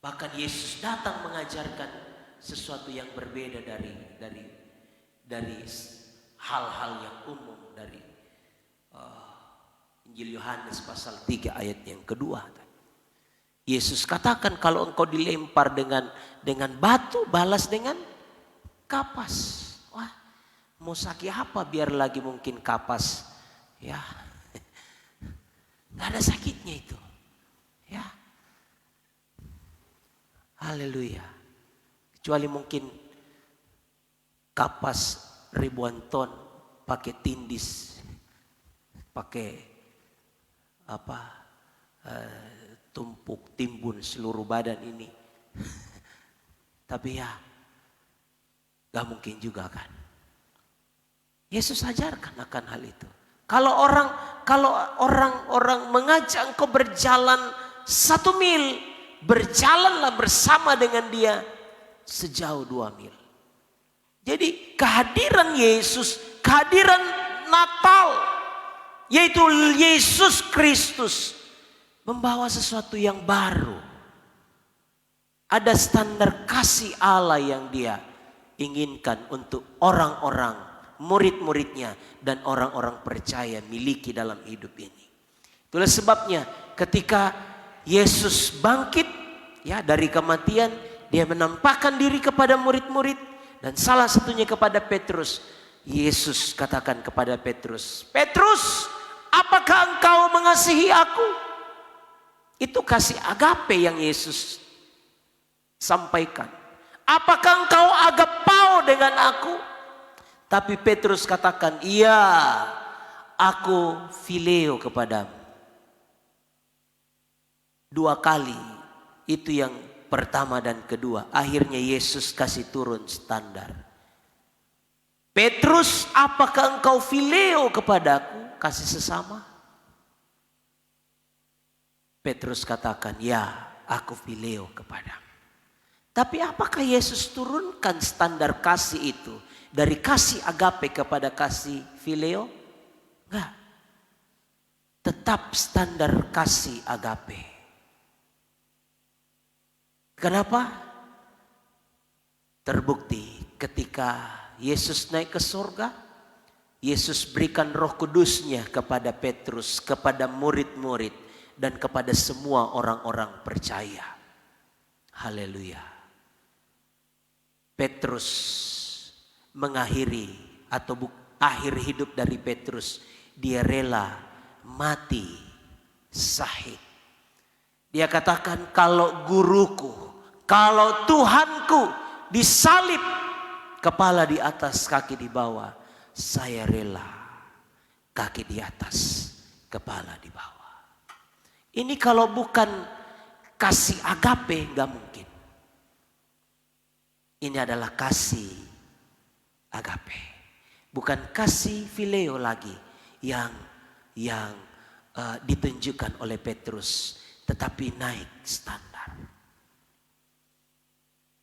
Bahkan Yesus datang mengajarkan sesuatu yang berbeda dari hal-hal yang umum dari Injil Yohanes pasal 3 ayat yang kedua. Yesus katakan kalau engkau dilempar dengan batu, balas dengan kapas. Wah, mau sakit apa biar lagi mungkin kapas. Ya, gak ada sakitnya itu. Ya, haleluya. Kecuali mungkin kapas ribuan ton pakai tindis, pakai tumpuk timbun seluruh badan ini. Tapi ya gak mungkin juga kan. Yesus ajarkan akan hal itu. Kalau orang mengajak engkau berjalan 1 mil, berjalanlah bersama dengan dia sejauh 2 mil. Jadi kehadiran Yesus, kehadiran Natal, yaitu Yesus Kristus, membawa sesuatu yang baru. Ada standar kasih Allah yang dia inginkan untuk orang-orang, murid-muridnya dan orang-orang percaya miliki dalam hidup ini. Itulah sebabnya ketika Yesus bangkit ya dari kematian, dia menampakkan diri kepada murid-murid dan salah satunya kepada Petrus. Yesus katakan kepada Petrus, "Petrus, apakah engkau mengasihi aku?" Itu kasih agape yang Yesus sampaikan. "Apakah engkau agapao dengan aku?" Tapi Petrus katakan, "Iya, aku phileo kepadamu." 2 kali, itu yang pertama dan kedua. Akhirnya Yesus kasih turun standar. "Petrus, apakah engkau phileo kepadaku?" Kasih sesama. Petrus katakan, ya aku fileo kepadamu. Tapi apakah Yesus turunkan standar kasih itu dari kasih agape kepada kasih fileo? Enggak. Tetap standar kasih agape. Kenapa? Terbukti ketika Yesus naik ke surga, Yesus berikan Roh Kudusnya kepada Petrus, kepada murid-murid, dan kepada semua orang-orang percaya. Haleluya. Petrus mengakhiri atau akhir hidup dari Petrus, dia rela mati syahid. Dia katakan, kalau guruku, kalau Tuhanku disalib, kepala di atas kaki di bawah, saya rela kaki di atas, kepala di bawah. Ini kalau bukan kasih agape gak mungkin. Ini adalah kasih agape, bukan kasih fileo lagi yang ditunjukkan oleh Petrus, tetapi naik standar.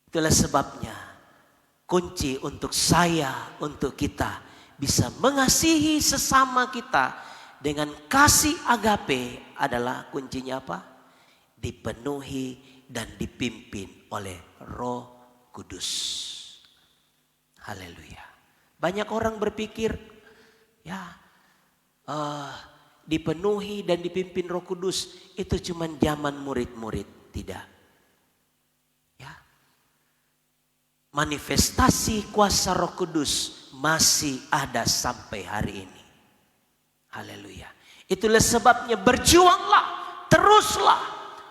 Itulah sebabnya kunci untuk saya, untuk kita bisa mengasihi sesama kita dengan kasih agape adalah kuncinya apa? Dipenuhi dan dipimpin oleh Roh Kudus. Haleluya. Banyak orang berpikir dipenuhi dan dipimpin Roh Kudus itu cuma zaman murid-murid. Tidak. Ya. Manifestasi kuasa Roh Kudus masih ada sampai hari ini. Haleluya. Itulah sebabnya berjuanglah, teruslah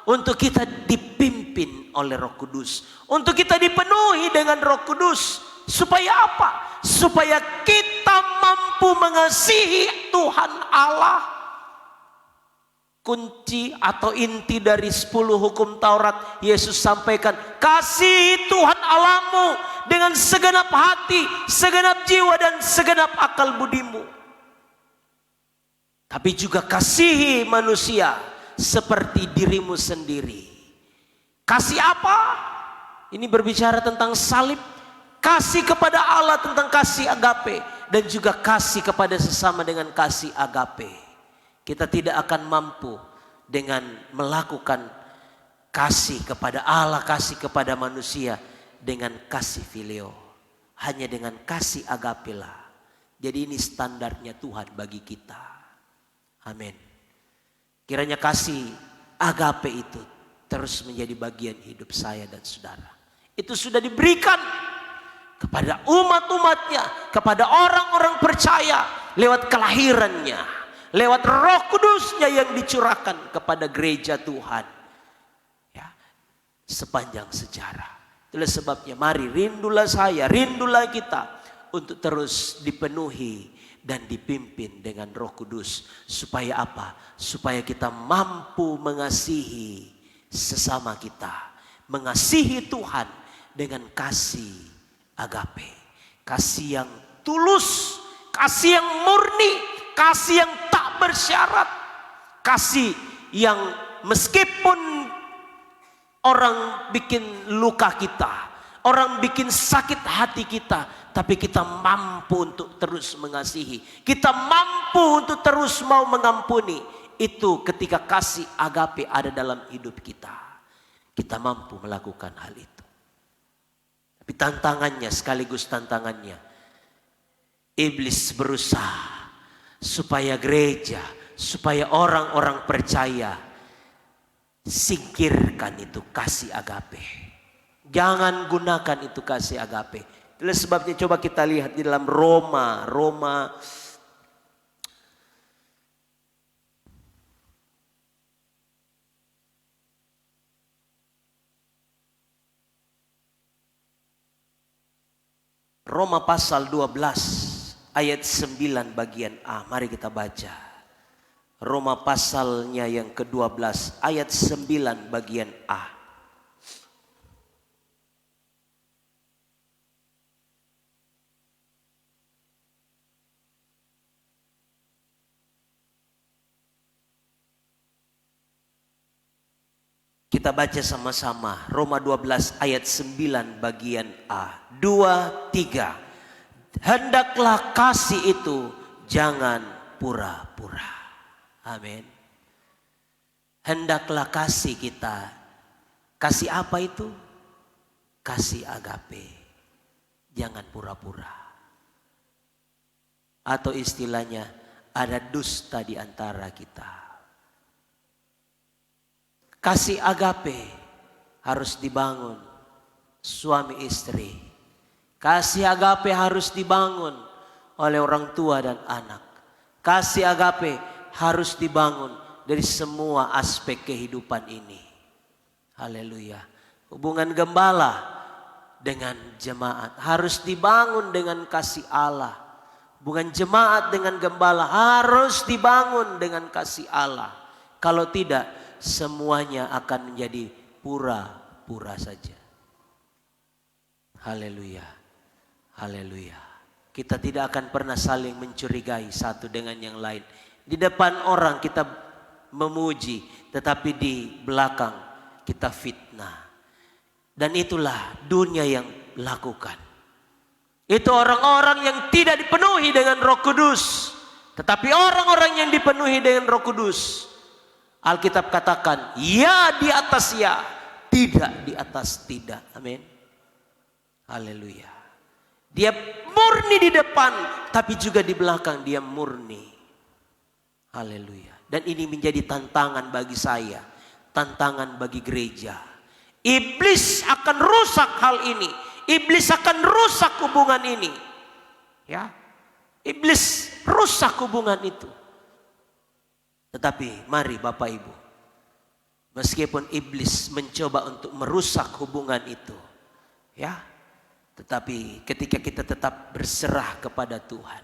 untuk kita dipimpin oleh Roh Kudus, untuk kita dipenuhi dengan Roh Kudus. Supaya apa? Supaya kita mampu mengasihi Tuhan Allah. Kunci atau inti dari 10 hukum Taurat, Yesus sampaikan, kasih Tuhan Allahmu dengan segenap hati, segenap jiwa, dan segenap akal budimu. Tapi juga kasihi manusia seperti dirimu sendiri. Kasih apa? Ini berbicara tentang salib. Kasih kepada Allah tentang kasih agape. Dan juga kasih kepada sesama dengan kasih agape. Kita tidak akan mampu dengan melakukan kasih kepada Allah, kasih kepada manusia dengan kasih fileo. Hanya dengan kasih agape lah. Jadi ini standarnya Tuhan bagi kita. Amin. Kiranya kasih agape itu terus menjadi bagian hidup saya dan saudara. Itu sudah diberikan kepada umat-umatnya, kepada orang-orang percaya lewat kelahirannya, lewat Roh Kudusnya yang dicurahkan kepada gereja Tuhan. Ya, sepanjang sejarah. Itulah sebabnya mari rindulah saya, rindulah kita untuk terus dipenuhi dan dipimpin dengan Roh Kudus. Supaya apa? Supaya kita mampu mengasihi sesama kita, mengasihi Tuhan dengan kasih agape, kasih yang tulus, kasih yang murni, kasih yang tak bersyarat, kasih yang meskipun orang bikin luka kita, orang bikin sakit hati kita, tapi kita mampu untuk terus mengasihi, kita mampu untuk terus mau mengampuni. Itu ketika kasih agape ada dalam hidup kita, kita mampu melakukan hal itu. Tapi tantangannya, sekaligus tantangannya, iblis berusaha supaya gereja, supaya orang-orang percaya singkirkan itu kasih agape. Jangan gunakan itu kasih agape. Itulah sebabnya coba kita lihat di dalam Roma pasal 12 ayat 9 bagian A. Mari kita baca. Roma pasalnya yang ke-12 ayat 9 bagian A. Kita baca sama-sama Roma 12 ayat 9 bagian A. 2, 3. Hendaklah kasih itu jangan pura-pura. Amin. Hendaklah kasih kita. Kasih apa itu? Kasih agape. Jangan pura-pura. Atau istilahnya ada dusta di antara kita. Kasih agape harus dibangun suami istri. Kasih agape harus dibangun oleh orang tua dan anak. Kasih agape harus dibangun dari semua aspek kehidupan ini. Haleluya. Hubungan gembala dengan jemaat harus dibangun dengan kasih Allah. Hubungan jemaat dengan gembala harus dibangun dengan kasih Allah. Kalau tidak, semuanya akan menjadi pura-pura saja. Haleluya. Haleluya. Kita tidak akan pernah saling mencurigai satu dengan yang lain. Di depan orang kita memuji, tetapi di belakang kita fitnah. Dan itulah dunia yang lakukan. Itu orang-orang yang tidak dipenuhi dengan Roh Kudus. Tetapi orang-orang yang dipenuhi dengan Roh Kudus, Alkitab katakan, ya di atas ya, tidak di atas tidak. Amin. Haleluya. Dia murni di depan, tapi juga di belakang dia murni. Haleluya. Dan ini menjadi tantangan bagi saya, tantangan bagi gereja. Iblis akan rusak hal ini. Iblis akan rusak hubungan ini. Ya. Iblis rusak hubungan itu. Tetapi mari Bapak Ibu, meskipun iblis mencoba untuk merusak hubungan itu, ya, tetapi ketika kita tetap berserah kepada Tuhan,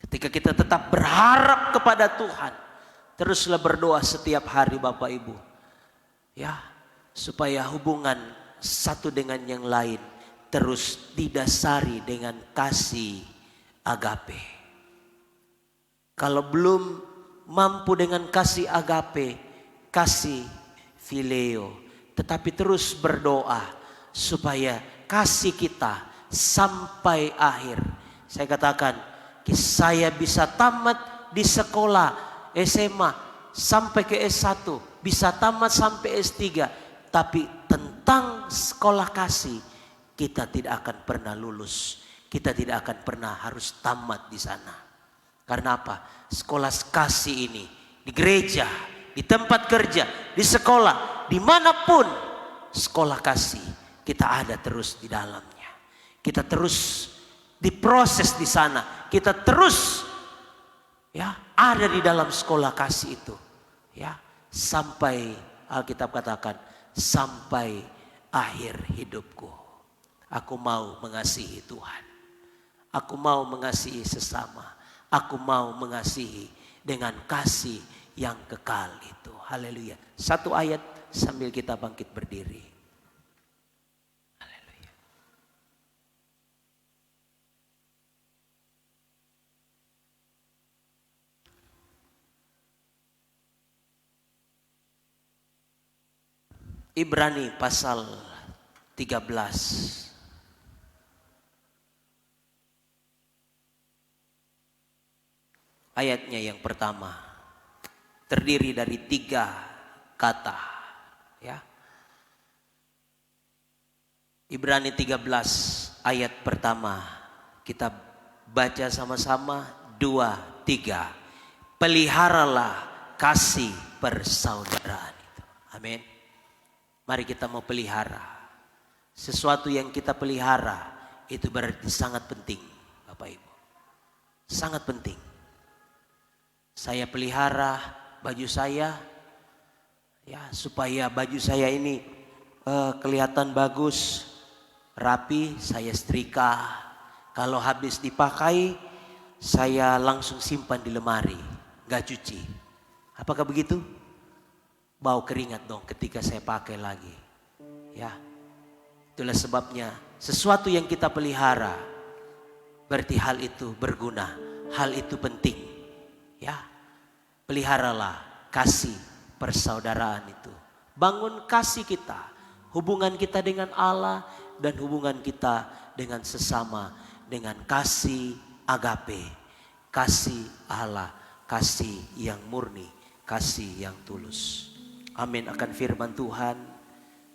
ketika kita tetap berharap kepada Tuhan, teruslah berdoa setiap hari Bapak Ibu, ya, supaya hubungan satu dengan yang lain terus didasari dengan kasih agape. Kalau belum mampu dengan kasih agape, kasih phileo, tetapi terus berdoa supaya kasih kita sampai akhir. Saya katakan, saya bisa tamat di sekolah SMA sampai ke S1, bisa tamat sampai S3, tapi tentang sekolah kasih kita tidak akan pernah lulus. Kita tidak akan pernah harus tamat di sana. Karena apa? Sekolah kasih ini, di gereja, di tempat kerja, di sekolah, dimanapun sekolah kasih, kita ada terus di dalamnya. Kita terus diproses di sana. Kita terus ya ada di dalam sekolah kasih itu. Ya, sampai Alkitab katakan, sampai akhir hidupku. Aku mau mengasihi Tuhan. Aku mau mengasihi sesama. Aku mau mengasihi dengan kasih yang kekal itu. Haleluya. Satu ayat sambil kita bangkit berdiri. Haleluya. Ibrani pasal 13. Ayatnya yang pertama terdiri dari 3 kata, ya. Ibrani 13 ayat pertama kita baca sama-sama 2, 3. Peliharalah kasih persaudaraan itu. Amin. Mari kita mau pelihara. Sesuatu yang kita pelihara itu berarti sangat penting, Bapak Ibu. Sangat penting. Saya pelihara baju saya, ya, supaya baju saya ini kelihatan bagus, rapi. Saya setrika. Kalau habis dipakai, saya langsung simpan di lemari, gak cuci. Apakah begitu? Bau keringat dong ketika saya pakai lagi. Ya, itulah sebabnya sesuatu yang kita pelihara berarti hal itu berguna, hal itu penting. Ya, peliharalah kasih persaudaraan itu. Bangun kasih kita, hubungan kita dengan Allah dan hubungan kita dengan sesama dengan kasih agape, kasih Allah, kasih yang murni, kasih yang tulus. Amin akan firman Tuhan.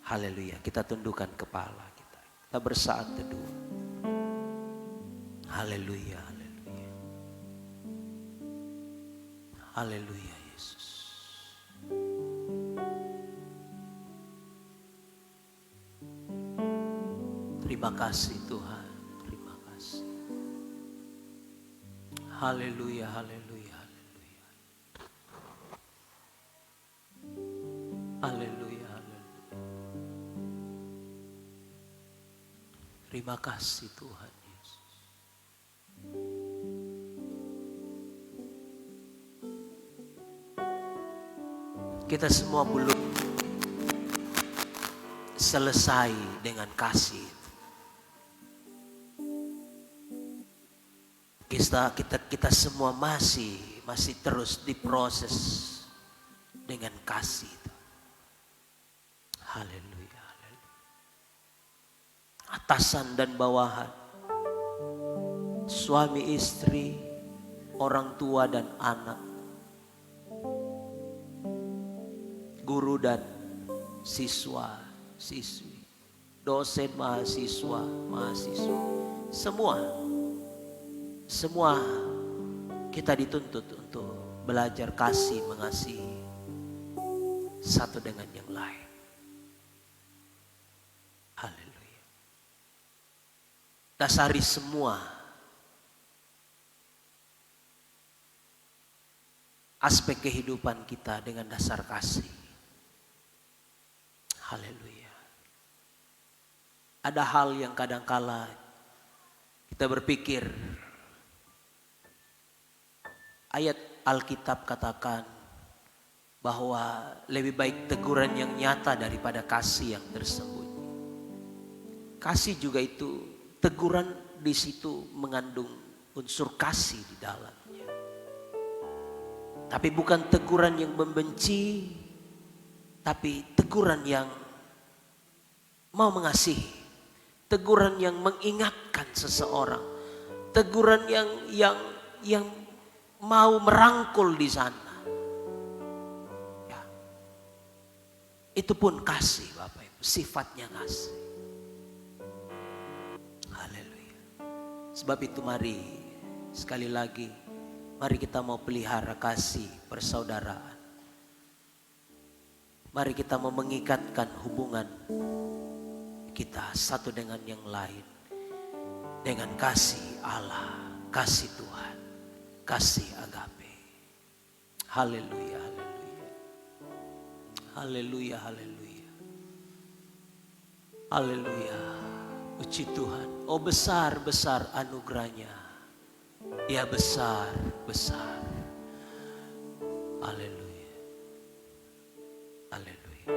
Haleluya. Kita tundukkan kepala kita. Kita bersaat teduh. Haleluya, haleluya. Haleluya Yesus. Terima kasih Tuhan. Terima kasih. Haleluya, haleluya, haleluya. Haleluya, haleluya. Terima kasih Tuhan Yesus. Kita semua belum selesai dengan kasih. Kita semua masih terus diproses dengan kasih. Haleluya, haleluya. Atasan dan bawahan, suami istri, orang tua dan anak, guru dan siswa, siswi, dosen, mahasiswa, mahasiswa, semua kita dituntut untuk belajar kasih, mengasihi satu dengan yang lain. Haleluya. Dasari semua aspek kehidupan kita dengan dasar kasih. Haleluya. Ada hal yang kadangkala kita berpikir, ayat Alkitab katakan bahwa lebih baik teguran yang nyata daripada kasih yang tersembunyi. Kasih juga itu, teguran di situ mengandung unsur kasih di dalamnya. Tapi bukan teguran yang membenci, tapi teguran yang mau mengasihi, teguran yang mengingatkan seseorang, teguran yang mau merangkul di sana. Ya. Itu pun kasih Bapak Ibu, sifatnya kasih. Haleluya. Sebab itu mari sekali lagi, mari kita mau pelihara kasih persaudaraan. Mari kita mau mengikatkan hubungan kita satu dengan yang lain dengan kasih Allah, kasih Tuhan, kasih agape. Haleluya, haleluya. Haleluya, haleluya. Haleluya. Puji Tuhan. Oh besar-besar anugerahnya. Ya besar-besar. Haleluya. Haleluya.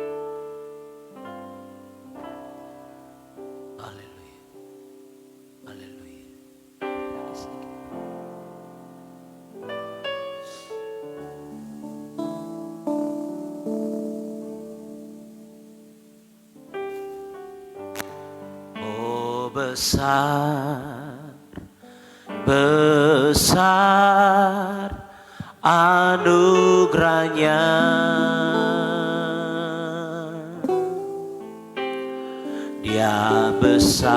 Haleluya. Haleluya. Oh besar, besar anugerahnya. Dia besar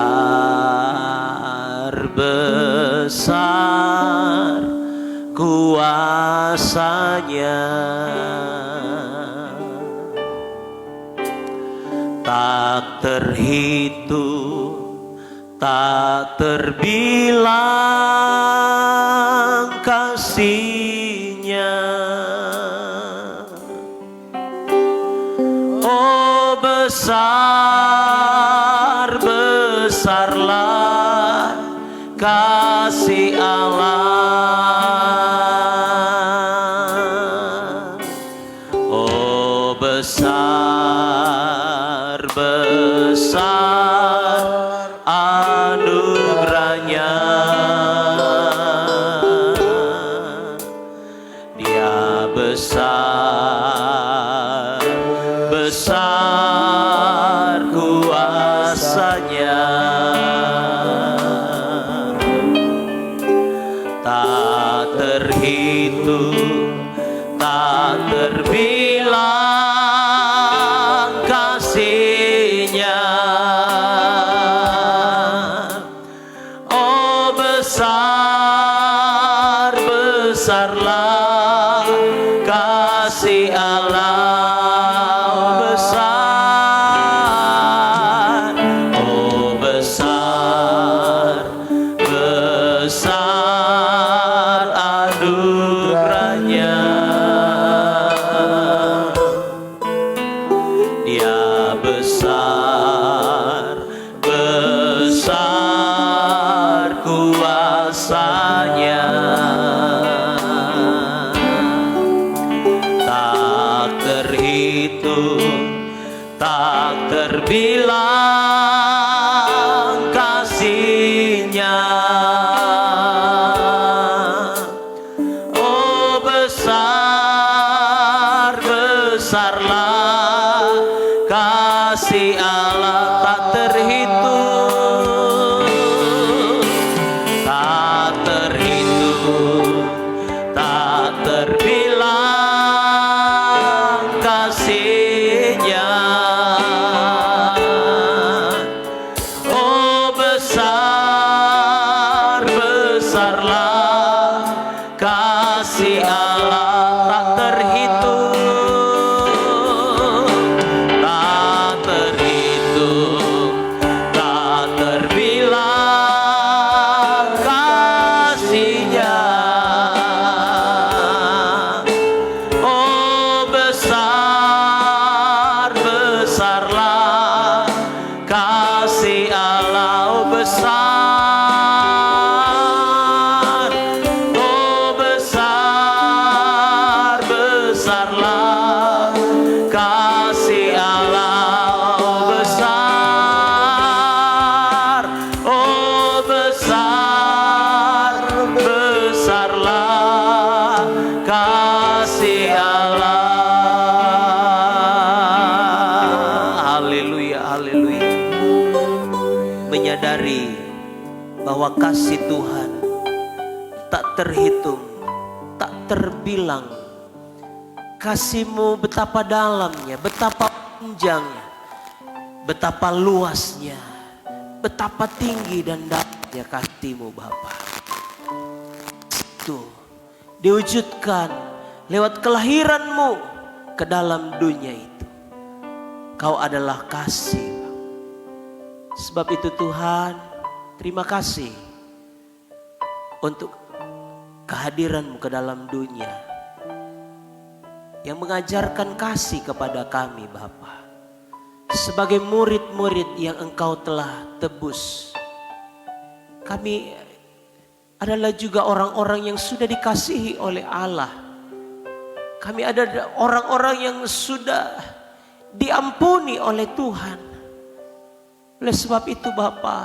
kuasanya, tak terhitung, tak terbilang kasihnya. Oh besarlah kasih Allah. Oh besar anugerahnya. Dia besar terbilang kasih-Nya. Oh besar, besarlah kasih Allah. Oh besar, oh besar, besar anugerahnya. Dia besar, besar kuasa-Nya. Tak terhitung, tak terbilang kasih-Nya. Oh besar, besarlah kasih Allah. Tak terhitung, tak terhitung, tak terbilang kasih-Nya. Oh besar, besarlah kasih Allah. Tak terhitung, tak terhitung, tak terbilang kasih-Nya. Oh besar, besarlah kasih Allah. Oh besar, oh besar, besarlah kasih Allah. Oh besar, oh besar, besarlah kasih Allah. Haleluya, haleluya. Menyadari bahwa kasih Tuhan tak terhitung, tak terbilang. Kasih-Mu betapa dalamnya, betapa panjangnya, betapa luasnya, betapa tinggi dan dalamnya kasih-Mu Bapa. Itu diwujudkan lewat kelahiran-Mu ke dalam dunia itu. Kau adalah kasih. Sebab itu Tuhan, terima kasih untuk kehadiran-Mu ke dalam dunia yang mengajarkan kasih kepada kami Bapa. Sebagai murid-murid yang Engkau telah tebus, kami adalah juga orang-orang yang sudah dikasihi oleh Allah. Kami ada orang-orang yang sudah diampuni oleh Tuhan. Oleh sebab itu Bapa,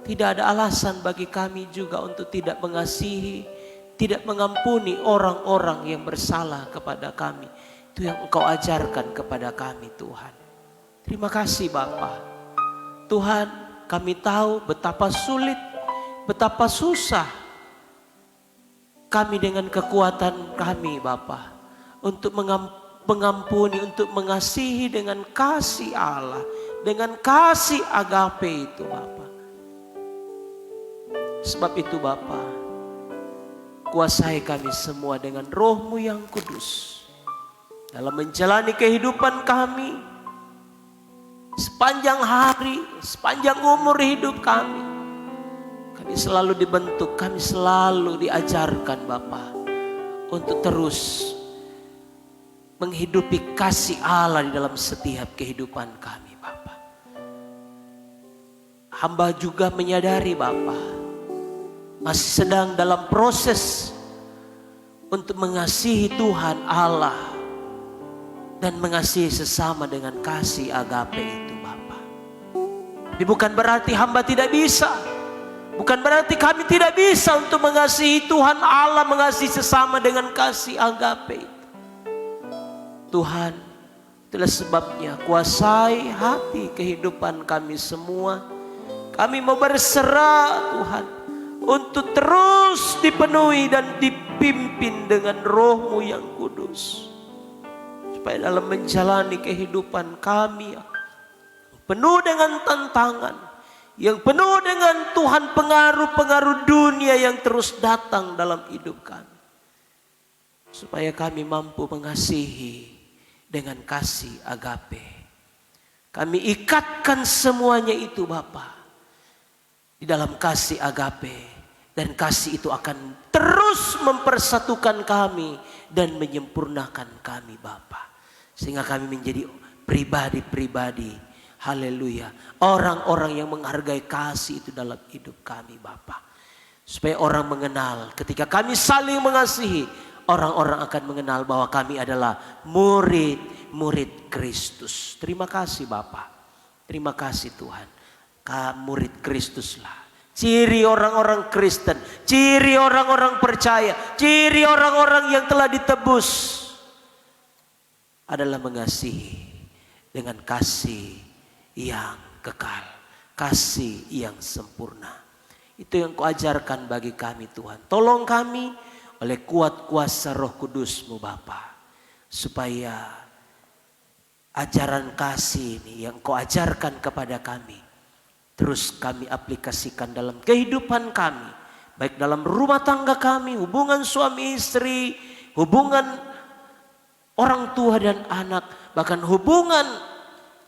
tidak ada alasan bagi kami juga untuk tidak mengasihi, tidak mengampuni orang-orang yang bersalah kepada kami. Itu yang Engkau ajarkan kepada kami Tuhan. Terima kasih Bapa. Tuhan, kami tahu betapa sulit, betapa susah kami dengan kekuatan kami Bapa untuk mengampuni, untuk mengasihi dengan kasih Allah, dengan kasih agape itu Bapa. Sebab itu Bapa, kuasai kami semua dengan Roh-Mu yang kudus dalam menjalani kehidupan kami sepanjang hari, sepanjang umur hidup kami. Kami selalu dibentuk, kami selalu diajarkan Bapa untuk terus menghidupi kasih Allah di dalam setiap kehidupan kami Bapa. Hamba juga menyadari Bapa, masih sedang dalam proses untuk mengasihi Tuhan Allah dan mengasihi sesama dengan kasih agape itu Bapa. Tapi bukan berarti hamba tidak bisa, bukan berarti kami tidak bisa untuk mengasihi Tuhan Allah, mengasihi sesama dengan kasih agape itu. Tuhan, itulah sebabnya kuasai hati kehidupan kami semua. Kami mau berserah Tuhan untuk terus dipenuhi dan dipimpin dengan Roh-Mu yang kudus. supaya dalam menjalani kehidupan kami penuh dengan tantangan, yang penuh dengan Tuhan pengaruh-pengaruh dunia yang terus datang dalam hidup kami, supaya kami mampu mengasihi dengan kasih agape. Kami ikatkan semuanya itu Bapa di dalam kasih agape, dan kasih itu akan terus mempersatukan kami dan menyempurnakan kami Bapa, sehingga kami menjadi pribadi-pribadi, haleluya, orang-orang yang menghargai kasih itu dalam hidup kami Bapa, supaya orang mengenal ketika kami saling mengasihi, orang-orang akan mengenal bahwa kami adalah murid-murid Kristus. Terima kasih Bapa, terima kasih Tuhan. Murid Kristuslah ciri orang-orang Kristen, ciri orang-orang percaya, ciri orang-orang yang telah ditebus adalah mengasihi dengan kasih yang kekal, kasih yang sempurna. Itu yang Kau ajarkan bagi kami Tuhan. Tolong kami oleh kuat kuasa Roh Kudus-Mu Bapa, supaya ajaran kasih ini yang Kau ajarkan kepada kami terus kami aplikasikan dalam kehidupan kami, baik dalam rumah tangga kami, hubungan suami istri, hubungan orang tua dan anak, bahkan hubungan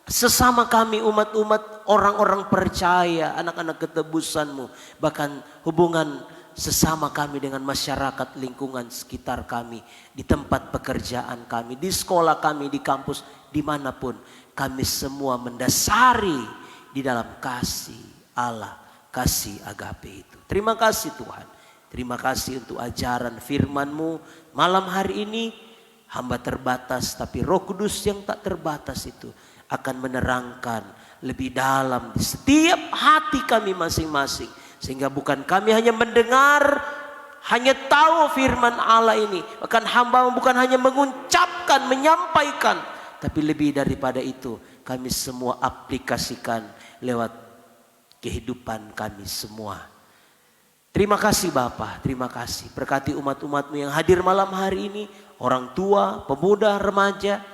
sesama kami umat-umat orang-orang percaya, anak-anak ketebusan-Mu, bahkan hubungan sesama kami dengan masyarakat lingkungan sekitar kami, di tempat pekerjaan kami, di sekolah kami, di kampus, dimanapun kami semua mendasari di dalam kasih Allah, kasih agape itu. Terima kasih Tuhan. Terima kasih untuk ajaran firman-Mu malam hari ini. Hamba terbatas, tapi Roh Kudus yang tak terbatas itu akan menerangkan lebih dalam di setiap hati kami masing-masing, sehingga bukan kami hanya mendengar, hanya tahu firman Allah ini, bahkan hamba bukan hanya mengucapkan, menyampaikan, tapi lebih daripada itu kami semua aplikasikan lewat kehidupan kami semua. Terima kasih Bapa, terima kasih. Berkati umat-umat-Mu yang hadir malam hari ini, orang tua, pemuda, remaja,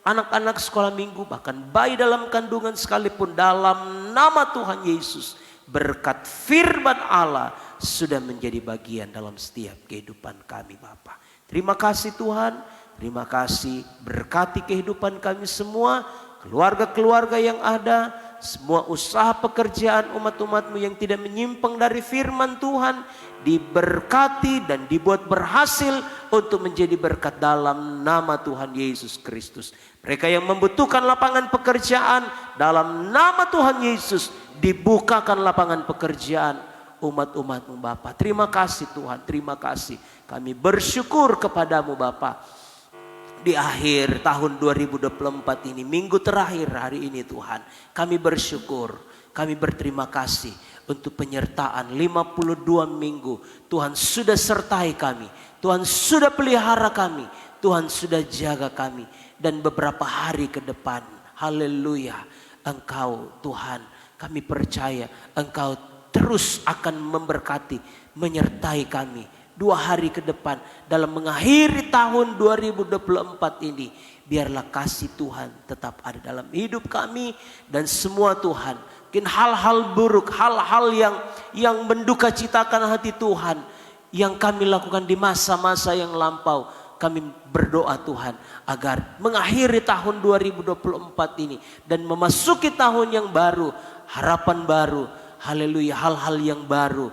anak-anak sekolah minggu, bahkan bayi dalam kandungan sekalipun, dalam nama Tuhan Yesus, berkat firman Allah sudah menjadi bagian dalam setiap kehidupan kami Bapa. Terima kasih Tuhan, terima kasih, berkati kehidupan kami semua, keluarga-keluarga yang ada, semua usaha pekerjaan umat-umat-Mu yang tidak menyimpang dari firman Tuhan, diberkati dan dibuat berhasil untuk menjadi berkat dalam nama Tuhan Yesus Kristus. Mereka yang membutuhkan lapangan pekerjaan, dalam nama Tuhan Yesus dibukakan lapangan pekerjaan umat-umat-Mu Bapa. Terima kasih Tuhan, terima kasih. Kami bersyukur kepadamu Bapa. Di akhir tahun 2024 ini, minggu terakhir hari ini Tuhan, kami bersyukur, kami berterima kasih untuk penyertaan 52 minggu. Tuhan sudah sertai kami, Tuhan sudah pelihara kami, Tuhan sudah jaga kami. Dan beberapa hari ke depan, haleluya, Engkau Tuhan, kami percaya Engkau terus akan memberkati, menyertai kami 2 hari ke depan dalam mengakhiri tahun 2024 ini. Biarlah kasih Tuhan tetap ada dalam hidup kami dan semua Tuhan. Mungkin hal-hal buruk, hal-hal yang menduka citakan hati Tuhan yang kami lakukan di masa-masa yang lampau. Kami berdoa Tuhan agar mengakhiri tahun 2024 ini dan memasuki tahun yang baru, harapan baru, haleluya, hal-hal yang baru.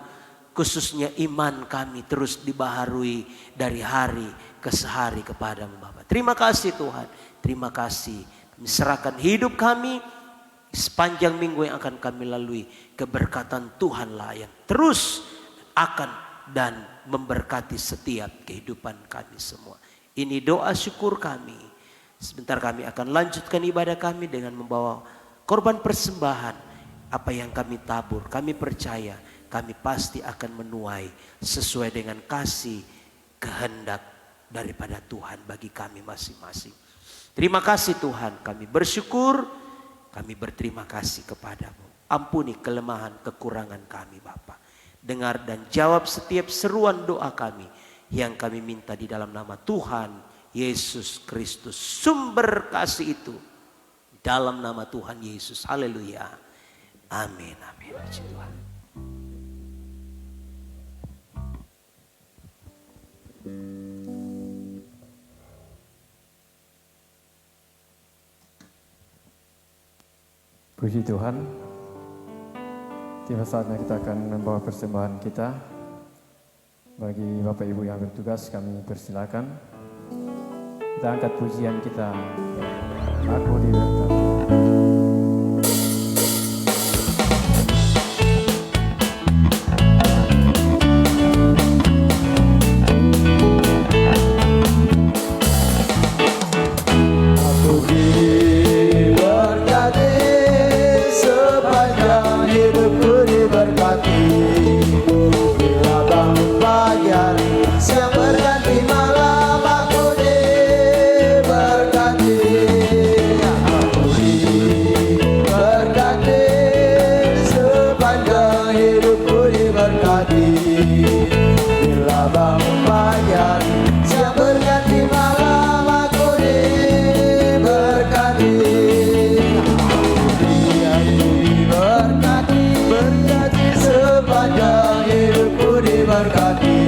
Khususnya iman kami terus dibaharui dari hari ke hari kepada-Mu Bapa. Terima kasih Tuhan, terima kasih. Kami serahkan hidup kami sepanjang minggu yang akan kami lalui. Keberkatan Tuhanlah yang terus akan dan memberkati setiap kehidupan kami semua. Ini doa syukur kami. Sebentar kami akan lanjutkan ibadah kami dengan membawa korban persembahan. Apa yang kami tabur, kami percaya kami pasti akan menuai sesuai dengan kasih kehendak daripada Tuhan bagi kami masing-masing. Terima kasih Tuhan, kami bersyukur, kami berterima kasih kepadamu. Ampuni kelemahan kekurangan kami Bapa. Dengar dan jawab setiap seruan doa kami yang kami minta di dalam nama Tuhan Yesus Kristus, sumber kasih itu. Dalam nama Tuhan Yesus, haleluya. Amin, amin. Puji Tuhan.
Puji Tuhan. Tiba saatnya kita akan membawa persembahan kita. Bagi Bapak Ibu yang bertugas, kami persilakan. Kita angkat pujian kita. Aku diberkati.
Aku diberkati, sepanjang hidupku diberkati. Bila bangun pagi hari, siang berganti malam, aku diberkati. Aku diberkati, sepanjang hidupku diberkati. Bila bangun pagi hari, siang berganti malam, aku diberkati. Diberkati, berkati, sepanjang hidupku diberkati.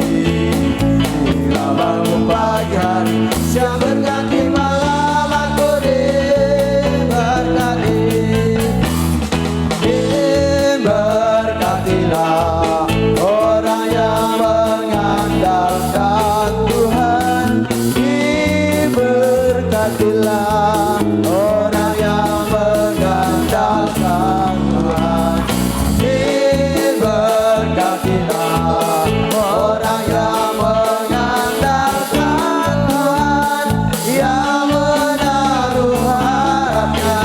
Bila bangun pagi hari, siang berganti malam, aku diberkati. Diberkatilah orang yang mengandalkan Tuhan. Diberkatilah orang yang mengandalkan Tuhan. Diberkatilah orang yang mengandalkan Tuhan, yang menaruh harapnya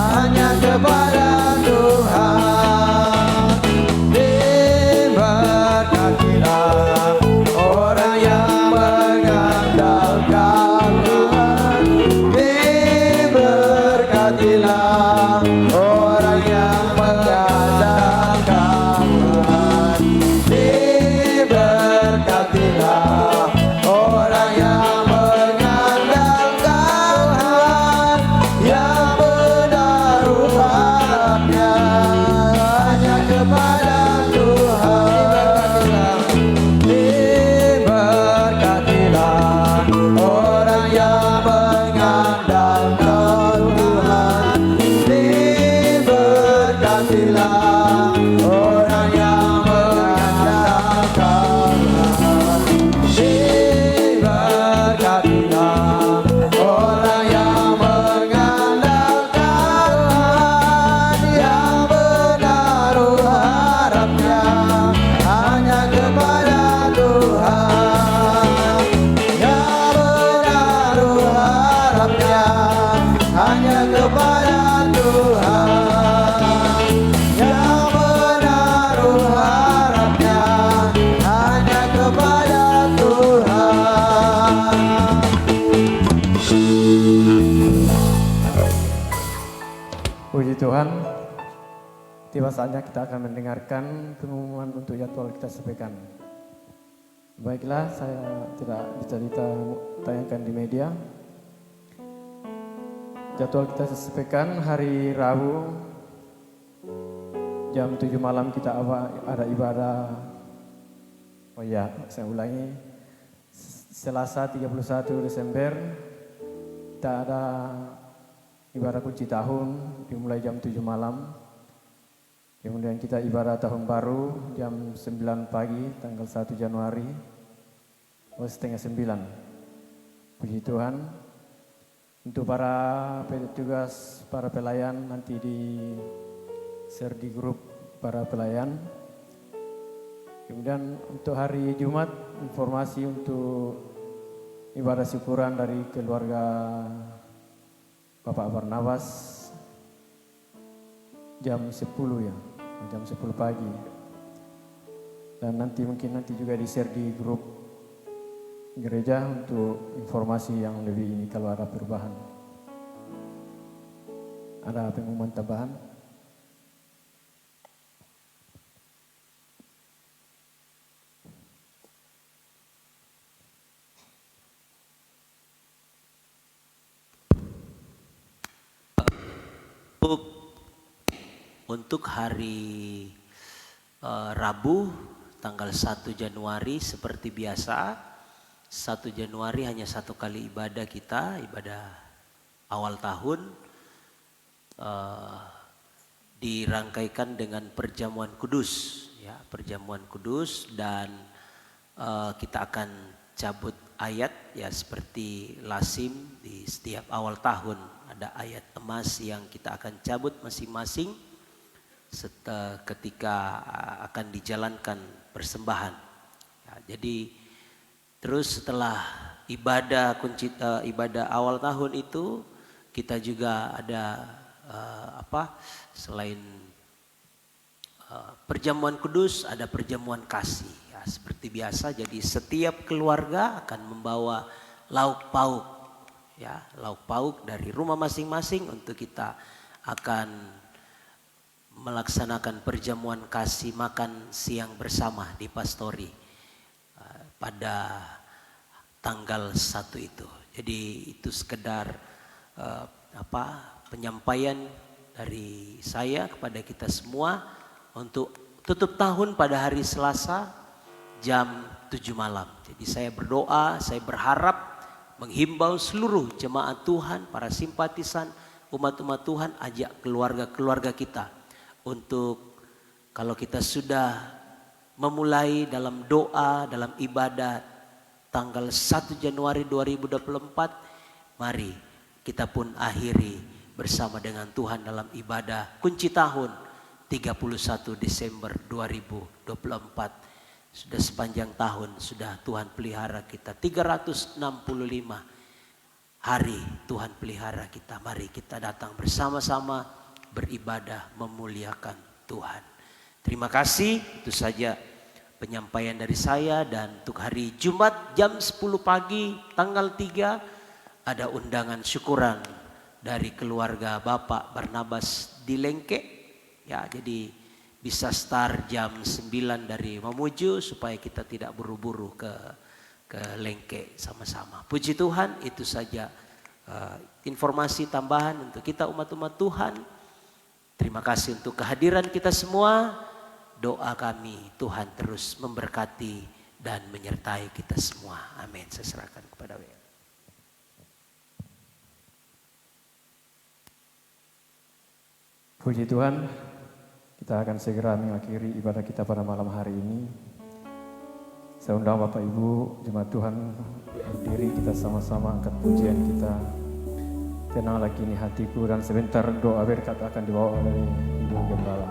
hanya kepada Tuhan. Diberkatilah orang yang mengandalkan Tuhan. Diberkatilah orang yang mengandalkan Tuhan. Diberkatilah orang yang mengandalkan Tuhan, yang menaruh harapnya hanya kepada Tuhan. Diberkatilah orang yang mengandalkan Tuhan. Diberkatilah orang yang mengandalkan Tuhan. Diberkatilah orang yang mengandalkan Tuhan, yang menaruh harapnya hanya kepada Tuhan. Yang menaruh harapnya hanya kepada Tuhan. Yang menaruh harapnya hanya kepada Tuhan.
Puji Tuhan. Tiba saatnya kita akan mendengarkan pengumuman untuk jadwal kita sampaikan. Baiklah, saya tidak bisa tayangkan di media. Jadwal kita sampaikan hari Rabu jam 7 malam kita ada ibadah. Oh ya, saya ulangi. Selasa 31 Desember kita ada ibadah kunci tahun dimulai jam 7 malam. Kemudian kita ibadah tahun baru jam 9 pagi tanggal 1 Januari setengah 9. Puji Tuhan. Untuk para petugas, para pelayan nanti di share di grup para pelayan. Kemudian untuk hari Jumat informasi untuk ibadah syukuran dari keluarga Bapak Barnabas jam 10 ya, jam 10 pagi. Dan nanti juga di share di grup gereja untuk informasi yang lebih ini kalau ada perubahan. Ada pengumuman tambahan?
Untuk hari Rabu tanggal 1 Januari seperti biasa, 1 Januari hanya satu kali ibadah kita, ibadah awal tahun, dirangkaikan dengan perjamuan kudus, ya, perjamuan kudus, dan kita akan cabut ayat, ya, seperti lazim di setiap awal tahun ada ayat emas yang kita akan cabut masing-masing ketika akan dijalankan persembahan. Ya, jadi terus setelah ibadah ibadah awal tahun itu kita juga ada selain perjamuan kudus ada perjamuan kasih, ya, seperti biasa. Jadi setiap keluarga akan membawa lauk pauk, ya, lauk pauk dari rumah masing-masing untuk kita akan melaksanakan perjamuan kasih makan siang bersama di Pastori pada tanggal 1 itu. Jadi itu sekedar penyampaian dari saya kepada kita semua untuk tutup tahun pada hari Selasa jam 7 malam. Jadi saya berdoa, saya berharap menghimbau seluruh jemaat Tuhan, para simpatisan, umat-umat Tuhan, ajak keluarga-keluarga kita untuk kalau kita sudah memulai dalam doa, dalam ibadah tanggal 1 Januari 2024, mari kita pun akhiri bersama dengan Tuhan dalam ibadah kunci tahun 31 Desember 2024. Sudah sepanjang tahun sudah Tuhan pelihara kita, 365 hari Tuhan pelihara kita. Mari kita datang bersama-sama beribadah memuliakan Tuhan. Terima kasih, itu saja penyampaian dari saya. Dan untuk hari Jumat jam 10 pagi tanggal 3 ada undangan syukuran dari keluarga Bapak Barnabas di Lengke, ya, jadi bisa start jam 9 dari Mamuju supaya kita tidak buru-buru ke Lengke sama-sama. Puji Tuhan, itu saja informasi tambahan untuk kita umat-umat Tuhan. Terima kasih untuk kehadiran kita semua. Doa kami Tuhan terus memberkati dan menyertai kita semua. Amin. Saya serahkan kepada WL.
Puji Tuhan, kita akan segera mengakhiri ibadah kita pada malam hari ini. Saya undang Bapak Ibu, jemaat Tuhan berdiri, kita sama-sama angkat pujian kita. Tenanglah kini hatiku, dan sebentar doa berkat akan dibawa oleh Ibu Gembala.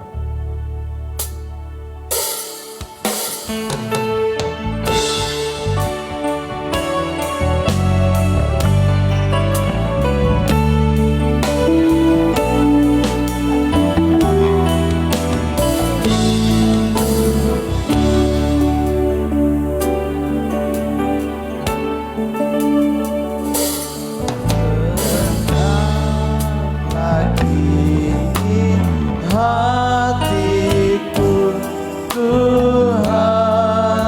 Hatiku Tuhan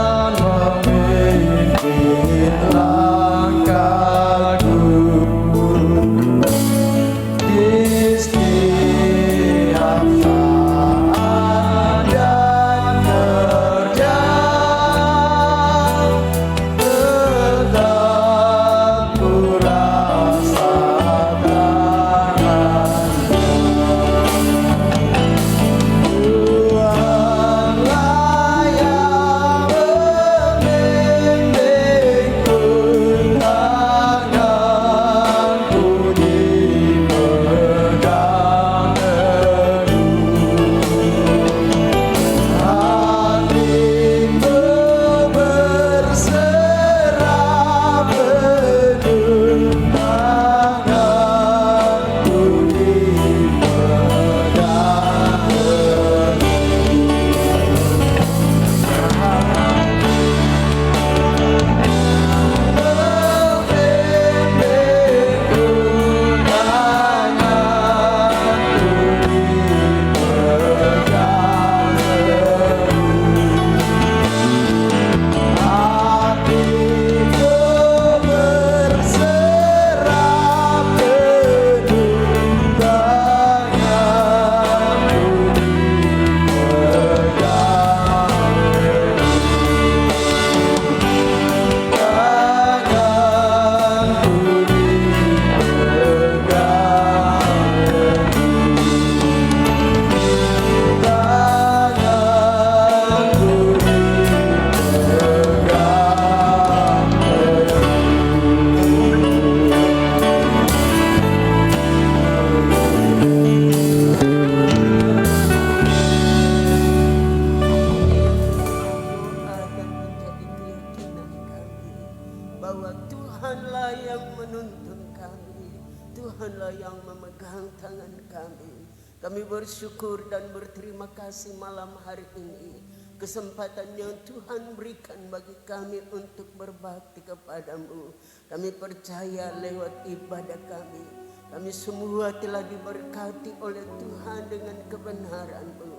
Tuhanlah yang memegang tangan kami. Kami bersyukur dan berterima kasih malam hari ini. Kesempatan yang Tuhan berikan bagi kami untuk berbakti kepadamu. Kami percaya lewat ibadah kami semua telah diberkati oleh Tuhan dengan kebenaran-Mu.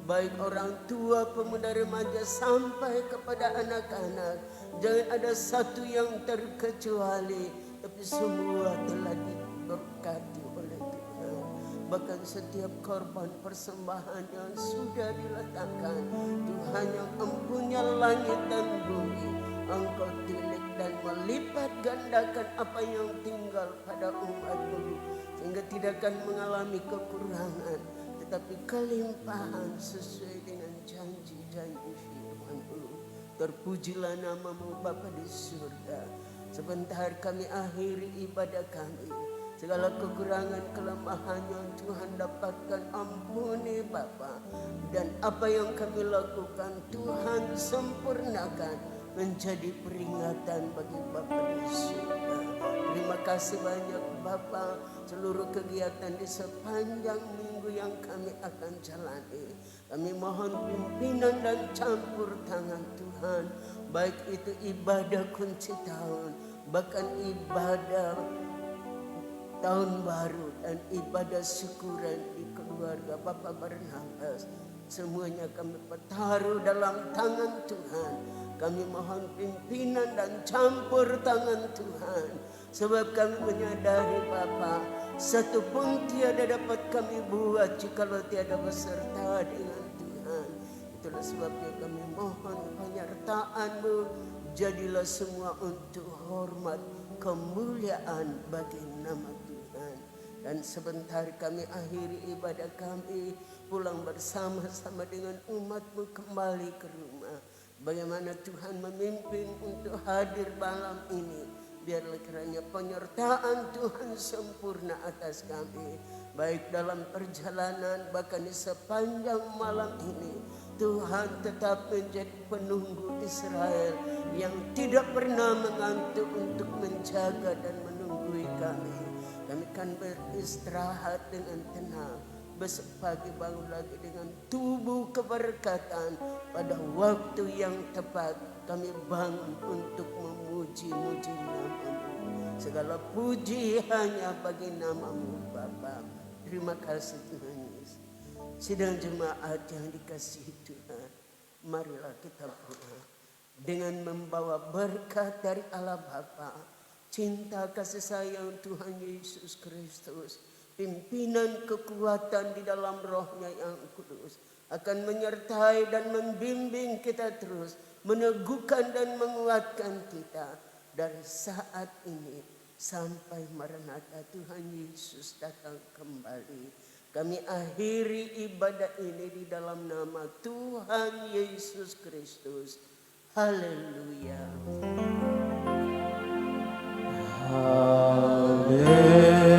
Baik orang tua, pemuda, remaja sampai kepada anak-anak. Jangan ada satu yang terkecuali, tapi semua telah diberkati oleh Tuhan. Bahkan setiap korban persembahan yang sudah diletakkan, Tuhan yang mempunyai langit dan bumi, Engkau tilik dan melipat gandakan apa yang tinggal pada umat-Mu, sehingga tidak akan mengalami kekurangan, tetapi kelimpahan sesuai dengan janji-janji firman-Mu. Terpujilah nama-Mu Bapa di surga. Sebentar kami akhiri ibadah kami. Segala kekurangan kelemahan yang Tuhan dapatkan ampuni Bapa. Dan apa yang kami lakukan Tuhan sempurnakan menjadi peringatan bagi Bapa di surga. Terima kasih banyak Bapa, seluruh kegiatan di sepanjang minggu yang kami akan jalani. Kami mohon pimpinan dan campur tangan Tuhan, baik itu ibadah kunci tahun, bahkan ibadah tahun baru dan ibadah syukuran di keluarga Bapak Barnabas. Semuanya kami taruh dalam tangan Tuhan. Kami mohon pimpinan dan campur tangan Tuhan. Sebab kami menyadari Bapa, satu pun tiada dapat kami buat jikalau tiada beserta dengan Tuhan. Itulah sebabnya kami mohon penyertaan-Mu. Jadilah semua untuk hormat kemuliaan bagi nama Tuhan. Dan sebentar kami akhiri ibadah kami, pulang bersama-sama dengan umat-Mu kembali ke rumah. Bagaimana Tuhan memimpin untuk hadir malam ini, biarlah kiranya penyertaan Tuhan sempurna atas kami, baik dalam perjalanan bahkan di sepanjang malam ini. Tuhan tetap menjadi penunggu Israel yang tidak pernah mengantuk untuk menjaga dan menunggui kami. Kami akan beristirahat dengan tenang. Besok pagi bangun lagi dengan tubuh keberkatan. Pada waktu yang tepat kami bangun untuk memuji-muji nama-Mu. Segala puji hanya bagi nama-Mu Bapa. Terima kasih Tuhan Yesus. Sidang jemaat yang dikasihi Tuhan, marilah kita pulang dengan membawa berkat dari Allah Bapa, cinta kasih sayang Tuhan Yesus Kristus, pimpinan kekuatan di dalam Roh-Nya yang kudus akan menyertai dan membimbing kita terus, meneguhkan dan menguatkan kita dari saat ini sampai Maranatha Tuhan Yesus datang kembali. Kami akhiri ibadah ini di dalam nama Tuhan Yesus Kristus. Haleluya.
Haleluya.